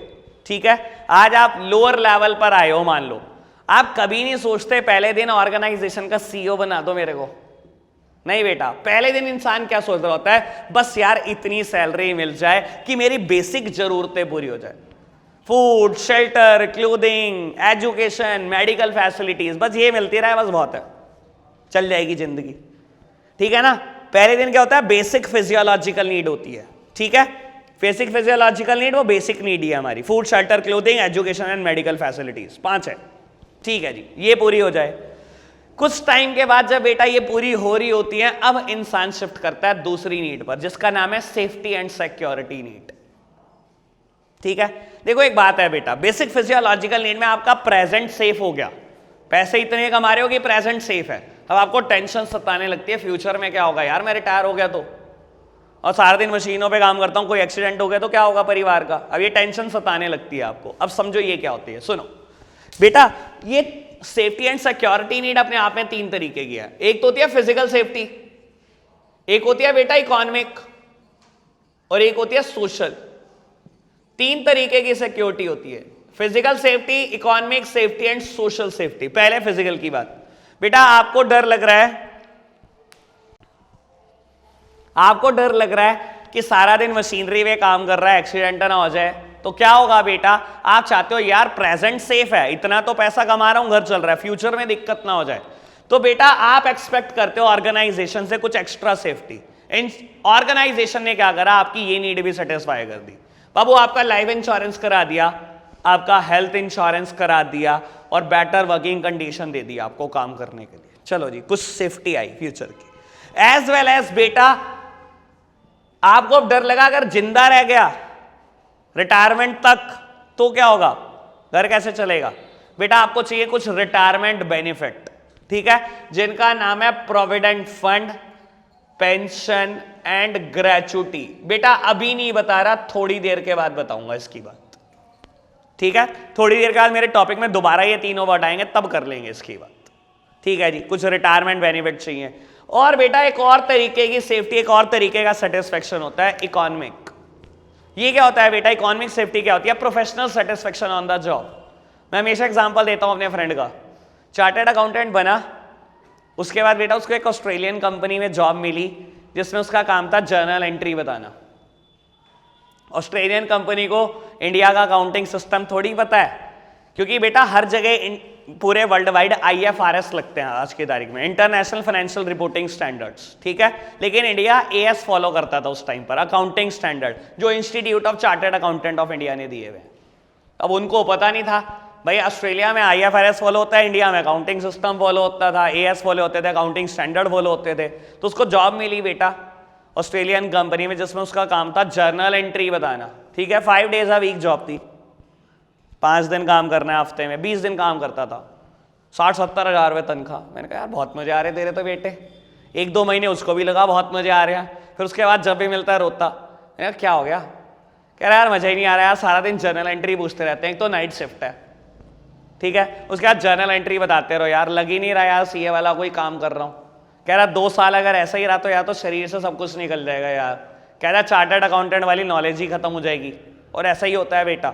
Speaker 1: ठीक है, आज आप लोअर लेवल पर आए हो, मान लो। आप कभी नहीं सोचते पहले दिन ऑर्गेनाइजेशन का सीईओ बना दो मेरे को, नहीं बेटा। पहले दिन इंसान क्या सोच रहा होता है, बस यार इतनी सैलरी मिल जाए कि मेरी बेसिक जरूरतें पूरी हो जाए, food, shelter, clothing, education, medical facilities, बस ये मिलती रहे, बस बहुत है, चल जाएगी जिंदगी, ठीक है ना। पहले दिन क्या होता है, बेसिक फिजियोलॉजिकल नीड होती है, ठीक है। बेसिक फिजियोलॉजिकल नीड वो बेसिक नीड ही है हमारी, food, shelter, clothing, education and medical facilities, 5 है, ठीक है जी। ये पूरी हो जाए, कुछ टाइम के बाद जब बेटा ये पूरी हो रही होती है, अब इंसान शिफ्ट करता है दूसरी नीड पर, जिसका नाम है सेफ्टी एंड सिक्योरिटी नीड, ठीक है। देखो एक बात है बेटा, बेसिक फिजियोलॉजिकल नीड में आपका प्रेजेंट सेफ हो गया, पैसे इतने कमा रहे हो कि प्रेजेंट सेफ है। अब आपको टेंशन सताने लगती है फ्यूचर में क्या होगा, यार मैं रिटायर हो गया तो, और सारा दिन मशीनों पे काम करता हूं, कोई एक्सीडेंट हो गया तो क्या होगा परिवार का। अब ये टेंशन सताने लगती है आपको। अब समझो ये क्या होती है, सुनो बेटा। ये सेफ्टी एंड सिक्योरिटी नीड अपने आप में 3 तरीके की है। एक तो होती है फिजिकल सेफ्टी, एक होती है बेटा इकोनॉमिक, और एक होती है सोशल। 3 तरीके की सिक्योरिटी होती है, physical safety, economic safety and social safety. पहले फिजिकल की बात बेटा, आपको डर लग रहा है, आपको डर लग रहा है कि सारा दिन मशीनरी में काम कर रहा है, एक्सीडेंट ना हो जाए तो क्या होगा बेटा। आप चाहते हो यार प्रेजेंट सेफ है, इतना तो पैसा कमा रहा हूं, घर चल रहा है, फ्यूचर में दिक्कत ना हो जाए, तो बेटा आप एक्सपेक्ट करते हो ऑर्गेनाइजेशन से कुछ एक्स्ट्रा सेफ्टी। इन ऑर्गेनाइजेशन ने क्या करा, आपकी ये नीड भी सेटिस्फाई कर दी। बाबू आपका लाइफ इंश्योरेंस करा दिया, आपका हेल्थ इंश्योरेंस करा दिया, और बेटर वर्किंग कंडीशन दे दी आपको काम करने के लिए। चलो जी, कुछ सेफ्टी आई फ्यूचर की। एज वेल एज बेटा आपको डर लगा अगर जिंदा रह गया रिटायरमेंट तक तो क्या होगा, घर कैसे चलेगा। बेटा आपको चाहिए कुछ रिटायरमेंट बेनिफिट, ठीक है, जिनका नाम है provident fund, pension and gratuity. बेटा अभी नहीं बता रहा, थोड़ी देर के बाद बताऊंगा इसकी बात, ठीक है? थोड़ी देर के बाद मेरे टॉपिक में दोबारा ये तीनों वर्ड आएंगे, तब कर लेंगे इसकी बात, ठीक है जी? कुछ रिटायरमेंट बेनिफिट चाहिए। और बेटा एक और तरीके की सेफ्टी, एक और तरीके का सेटिस्फेक्शन होता है इकोनॉमिक। ये क्या होता है बेटा? इकोनॉमिक सेफ्टी क्या होती है? Professional satisfaction on the job. मैं हमेशा एग्जांपल देता हूं अपने फ्रेंड का, चार्टर्ड अकाउंटेंट बना, उसके बाद बेटा उसको एक ऑस्ट्रेलियन कंपनी में जॉब मिली जिसमें उसका काम था जर्नल एंट्री बताना। ऑस्ट्रेलियन कंपनी को इंडिया का अकाउंटिंग सिस्टम थोड़ी पता है, क्योंकि बेटा हर जगह पूरे वर्ल्ड वाइड IFRS लगते हैं आज की तारीख में, इंटरनेशनल फाइनेंशियल रिपोर्टिंग स्टैंडर्ड्स, ठीक है? लेकिन इंडिया AS फॉलो करता था उस टाइम पर, अकाउंटिंग स्टैंडर्ड, जो institute of chartered accountant of India ने दिए हुए। अब उनको पता नहीं था भाई ऑस्ट्रेलिया में IFRS फॉलो होता है, इंडिया में अकाउंटिंग सिस्टम फॉलो होता था, AS फॉलो होते थे, अकाउंटिंग स्टैंडर्ड फॉलो होते थे। तो उसको जॉब मिली बेटा ऑस्ट्रेलियन कंपनी में जिसमें उसका काम था जर्नल एंट्री बताना, ठीक है? 5 days अ वीक जॉब थी, 5 दिन काम करना है हफ्ते में, 20 दिन काम करता था, 60-70 हज़ार रुपये तनख्वाह। मैंने कहा यार बहुत मजे आ रहे तेरे तो बेटे। 1-2 महीने उसको भी लगा बहुत मजे आ रहे हैं, फिर उसके बाद जब भी मिलता है रोता। मैंने कहा क्या हो गया? कह रहा यार मजा ही नहीं आ रहा यार, सारा दिन जर्नल एंट्री पूछते रहते हैं, एक तो नाइट शिफ्ट है, ठीक है? उसके बाद जर्नल एंट्री बताते रहो यार, लग ही नहीं रहा यार CA वाला कोई काम कर रहा हूँ। कह रहा 2 साल अगर ऐसा ही रहा तो यार तो शरीर से सब कुछ निकल जाएगा यार। कह रहा चार्टर्ड अकाउंटेंट वाली नॉलेज ही खत्म हो जाएगी। और ऐसा ही होता है बेटा,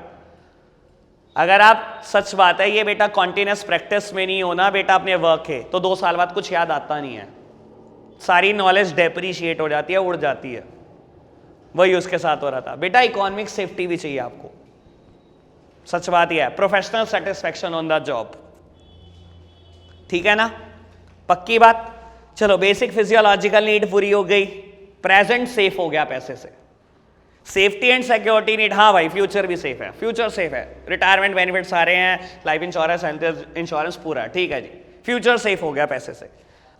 Speaker 1: अगर आप, सच बात है ये बेटा, कॉन्टिन्यूस प्रैक्टिस में नहीं होना बेटा अपने वर्क है, तो 2 साल बाद कुछ याद आता नहीं है, सारी नॉलेज डेप्रिशिएट हो जाती है, उड़ जाती है। वही उसके साथ हो रहा था बेटा। इकोनॉमिक सेफ्टी भी चाहिए आपको, सच बात यह है। Professional satisfaction on the job, ठीक है ना? पक्की बात। चलो बेसिक फिजियोलॉजिकल नीड पूरी हो गई, प्रेजेंट सेफ हो गया पैसे से। सेफ्टी एंड सिक्योरिटी नीड, हाँ भाई फ्यूचर भी सेफ है, फ्यूचर सेफ है, रिटायरमेंट बेनिफिट सारे हैं, लाइफ इंश्योरेंस, हेल्थ इंश्योरेंस पूरा, ठीक है जी, फ्यूचर सेफ हो गया पैसे से।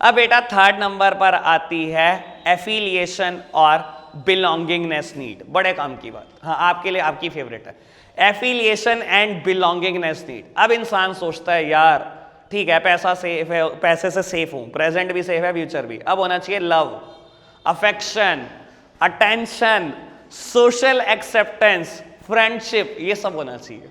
Speaker 1: अब बेटा 3rd नंबर पर आती है एफिलिएशन और बिलोंगिंगनेस नीड। बड़े काम की बात, हाँ आपके लिए, आपकी फेवरेट है, एफिलिएशन एंड बिलोंगिंगनेस नीड। अब इंसान सोचता है यार ठीक है पैसा सेफ है, पैसे से सेफ हूं, प्रेजेंट भी सेफ है, फ्यूचर भी। अब होना चाहिए love, affection, attention, social acceptance, friendship, ये सब होना चाहिए,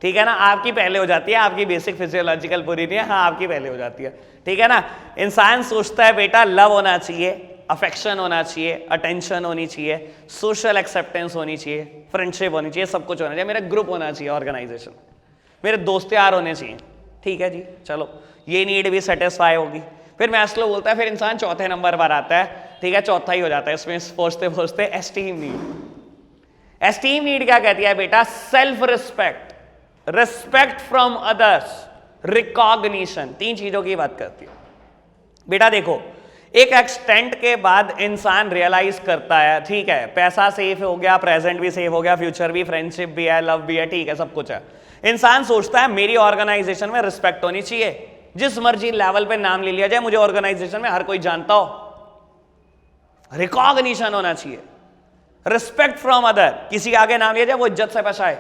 Speaker 1: ठीक है ना? आपकी पहले हो जाती है, आपकी बेसिक फिजियोलॉजिकल पूरी नहीं है, हाँ आपकी पहले हो जाती है, ठीक है ना? इंसान सोचता है बेटा लव होना चाहिए, अफेक्शन होना चाहिए, अटेंशन होनी चाहिए, सोशल एक्सेप्टेंस होनी चाहिए, फ्रेंडशिप होनी चाहिए, सब कुछ होना चाहिए, मेरा ग्रुप होना चाहिए, ऑर्गेनाइजेशन, मेरे दोस्त यार होने चाहिए, ठीक है जी। चलो ये नीड भी सेटिस्फाई होगी। फिर मैस्लो बोलता है, फिर इंसान 4थे नंबर पर आता है, ठीक है? चौथा ही हो जाता है इसमें, पहुंचते पहुंचते एस्टीम नीड। एस्टीम नीड क्या कहती है बेटा? Self respect, respect from others, recognition, 3 चीजों की बात करती है बेटा। देखो एक एक्सटेंट के बाद इंसान रियलाइज करता है, ठीक है पैसा सेफ हो गया, प्रेजेंट भी सेफ हो गया, फ्यूचर भी, फ्रेंडशिप भी है, लव भी है, ठीक है सब कुछ है। इंसान सोचता है मेरी ऑर्गेनाइजेशन में रिस्पेक्ट होनी चाहिए, जिस मर्जी लेवल पे नाम ले लिया जाए, मुझे ऑर्गेनाइजेशन में हर कोई जानता हो, रिकॉग्निशन होना चाहिए, रिस्पेक्ट फ्रॉम अदर, किसी आगे नाम लिया जाए वो इज्जत से पेश आए,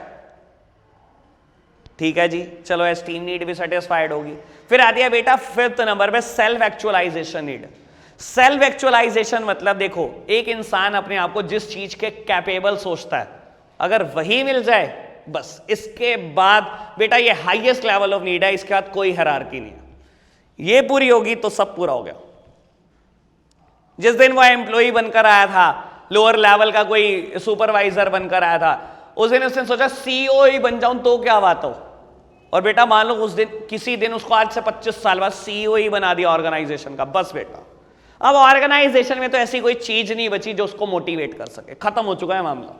Speaker 1: ठीक है जी। चलो एस्टीम नीड भी सेटिस्फाइड होगी। फिर आती है बेटा 5th नंबर पे self actualisation need. Self actualisation मतलब देखो एक इंसान अपने आप को जिस चीज के कैपेबल सोचता है, अगर वही मिल जाए बस, इसके बाद बेटा ये हाईएस्ट लेवल ऑफ नीड है, इसके बाद कोई हायरार्की नहीं है। ये पूरी होगी तो सब पूरा हो गया। जिस दिन वो एम्प्लॉई बनकर आया था, लोअर लेवल का कोई सुपरवाइजर बनकर आया था, उस दिन उसने सोचा सीईओ ही बन जाऊं तो क्या बात हो, और बेटा मान लो उस दिन, किसी दिन उसको आज से 25 साल बाद सीईओ ही बना दिया ऑर्गेनाइजेशन का, बस बेटा अब ऑर्गेनाइजेशन में तो ऐसी कोई चीज नहीं बची जो उसको मोटिवेट कर सके, खत्म हो चुका है मामला।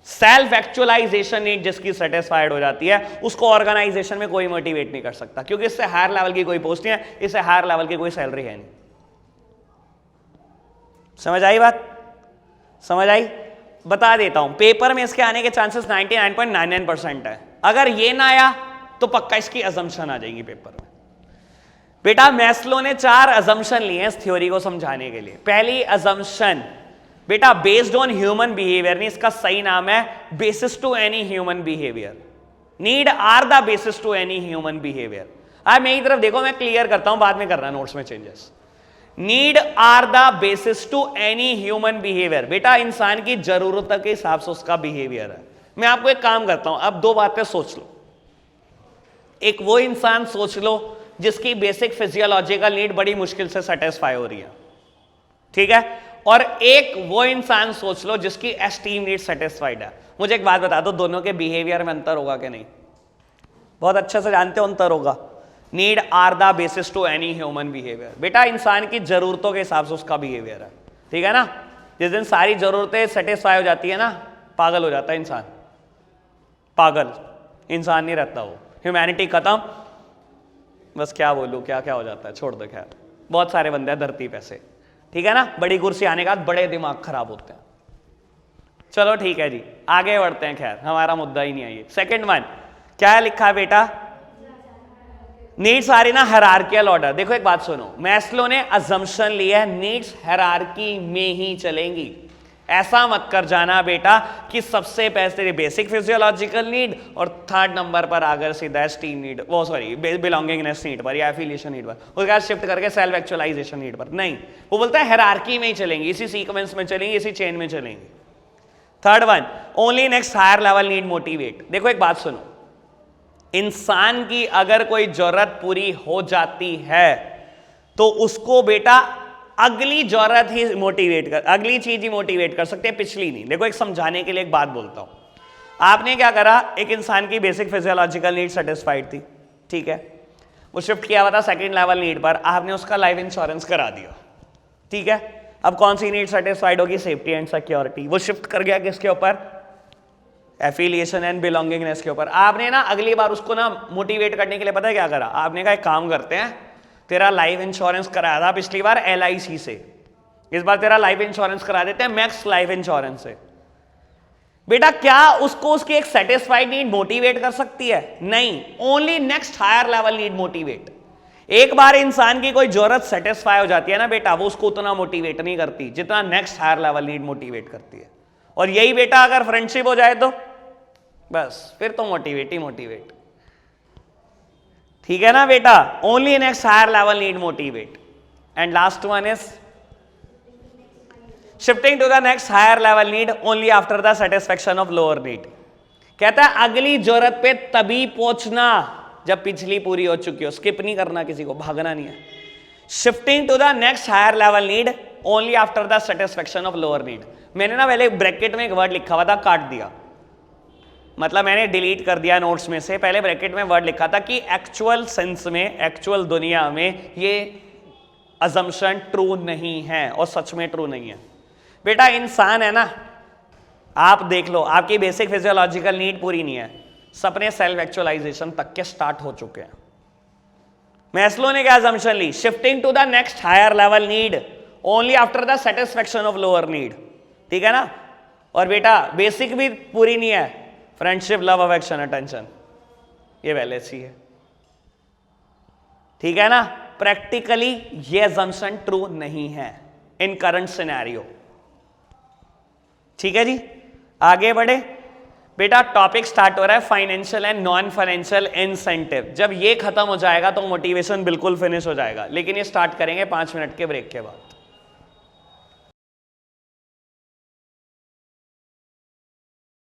Speaker 1: सेल्फ एक्चुअलाइजेशन नीड जिसकी सेटिस्फाइड हो जाती है, उसको ऑर्गेनाइजेशन में कोई मोटिवेट नहीं कर सकता, क्योंकि इससे हायर लेवल की कोई पोस्ट नहीं है, इससे हायर लेवल की कोई सैलरी है नहीं। समझ आई बात? समझ आई? बता देता हूं, पेपर में इसके आने के चांसेस 99.99% है। अगर ये ना आया तो पक्का इसकी अजम्पशन आ जाएगी पेपर में। बेटा मैस्लो ने 4 अजम्पशन लिए हैं इस थ्योरी को समझाने के लिए। पहली अजम्पशन बेटा बेस्ड ऑन ह्यूमन बिहेवियर, नहीं इसका सही नाम है basis to any human behaviour. Need are the basis to any human behaviour. अब मेरी तरफ देखो, मैं क्लियर करता हूं, बाद में कर रहा नोट्स में changes. Need are the basis to any human behaviour. बेटा इंसान की जरूरत के हिसाब से उसका बिहेवियर है। मैं आपको एक काम करता हूं, अब दो बातें सोच लो। एक वो इंसान सोच लो जिसकी बेसिक फिजियोलॉजिकल नीड बड़ी मुश्किल से सेटिस्फाई हो रही है, ठीक है, और एक वो इंसान सोच लो जिसकी एस्टीम नीड सेटिस्फाइड है। मुझे एक बात बता दो, दोनों के बिहेवियर में अंतर होगा कि नहीं? बहुत अच्छे से जानते हो अंतर होगा। Need are the basis to any human behaviour. बेटा इंसान की जरूरतों के हिसाब से उसका बिहेवियर है, ठीक है ना। जिस दिन सारी जरूरतें सेटिस्फाई हो जाती है ना, पागल हो जाता है इंसान, पागल इंसान नहीं रहता वो, ह्यूमैनिटी खत्म। बस क्या बोलूं, क्या क्या हो जाता है, छोड़ दो। खैर बहुत सारे बंदे हैं धरती पे से, ठीक है ना। बड़ी कुर्सी आने के बाद बड़े दिमाग खराब होते हैं। चलो ठीक है जी, आगे बढ़ते हैं। खैर हमारा मुद्दा ही नहीं है ये। सेकंड वन क्या लिखा है बेटा? Needs are in hierarchical order. देखो एक बात सुनो, मैस्लो ने अजम्पशन लिया है नीड्स हायरार्की में ही चलेंगी। ऐसा मत कर जाना बेटा कि सबसे पहले बेसिक फिजियोलॉजिकल नीड और थर्ड नंबर पर आकर सीधा एस्टीम नीड, वो सॉरी बिलोंगिंगनेस नीड पर या एफिलिएशन नीड पर, उसके बाद शिफ्ट करके सेल्फ एक्चुअलाइजेशन नीड पर। नहीं, वो बोलता है हायरार्की में ही चलेंगी, इसी सीक्वेंस में चलेंगी, इसी चेन में चलेंगी। Third one only next higher level need motivate. देखो एक बात सुनो, इंसान की अगर कोई जरूरत पूरी हो जाती है तो उसको बेटा अगली जरूरत ही मोटिवेट कर, अगली चीज ही मोटिवेट कर सकते हैं, पिछली नहीं। देखो एक समझाने के लिए एक बात बोलता हूं। आपने क्या करा, एक इंसान की बेसिक फिजियोलॉजिकल नीड सेटिस्फाइड थी, ठीक है, वो शिफ्ट किया हुआ था सेकंड लेवल नीड पर, आपने उसका लाइफ इंश्योरेंस करा दिया, ठीक है। अब कौन सी नीड सेटिस्फाइड होगी? Safety and security. वो शिफ्ट कर गया किसके ऊपर? एफिलिएशन एंड बिलोंगिंगनेस के ऊपर। आपने ना अगली बार उसको ना मोटिवेट करने के लिए पता है क्या करा? आपने कहा एक काम करते हैं, तेरा लाइफ इंश्योरेंस कराया था पिछली बार LIC से, इस बार तेरा लाइफ इंश्योरेंस करा देते हैं मैक्स लाइफ इंश्योरेंस से। बेटा क्या उसको उसकी एक सेटिस्फाइड नीड मोटिवेट कर सकती है? नहीं, only next higher level need motivate. एक बार इंसान की कोई जरूरत सेटिस्फाई हो जाती है ना बेटा, वो उसको उतना मोटिवेट नहीं करती जितना next higher level need motivate करती है। और यही बेटा अगर फ्रेंडशिप हो जाए तो बस फिर तो मोटिवेट ही मोटिवेट, ठीक है ना बेटा। Only next higher level need motivate. And last one is shifting to the next higher level need only after the satisfaction of lower need. कहता है अगली जरूरत पे तभी पहुंचना जब पिछली पूरी हो चुकी हो। स्किप नहीं करना, किसी को भागना नहीं है। Shifting to the next higher level need only after the satisfaction of lower need. मैंने ना पहले ब्रैकेट में एक वर्ड लिखा हुआ था, काट दिया, मतलब मैंने डिलीट कर दिया नोट्स में से। पहले ब्रैकेट में वर्ड लिखा था कि एक्चुअल सेंस में, एक्चुअल दुनिया में ये अजम्पशन ट्रू नहीं है और सच में ट्रू नहीं है। बेटा इंसान है ना, आप देख लो, आपकी बेसिक फिजियोलॉजिकल नीड पूरी नहीं है, सपने सेल्फ एक्चुअलाइजेशन तक के स्टार्ट हो चुके हैं। मैस्लो ने क्या अजम्पशन ली? Shifting to the next higher level need only after the satisfaction of lower need, ठीक है ना। और बेटा बेसिक भी पूरी नहीं है, फ्रेंडशिप, लव, अफेक्शन, अटेंशन, ये पहले से है, ठीक है ना। प्रैक्टिकली ये अजम्पशन ट्रू नहीं है इन करंट सिनेरियो, ठीक है जी। आगे बढ़े बेटा, टॉपिक स्टार्ट हो रहा है financial and non financial incentive. जब ये खत्म हो जाएगा तो मोटिवेशन बिल्कुल फिनिश हो जाएगा, लेकिन ये स्टार्ट करेंगे 5 मिनट के ब्रेक के बाद।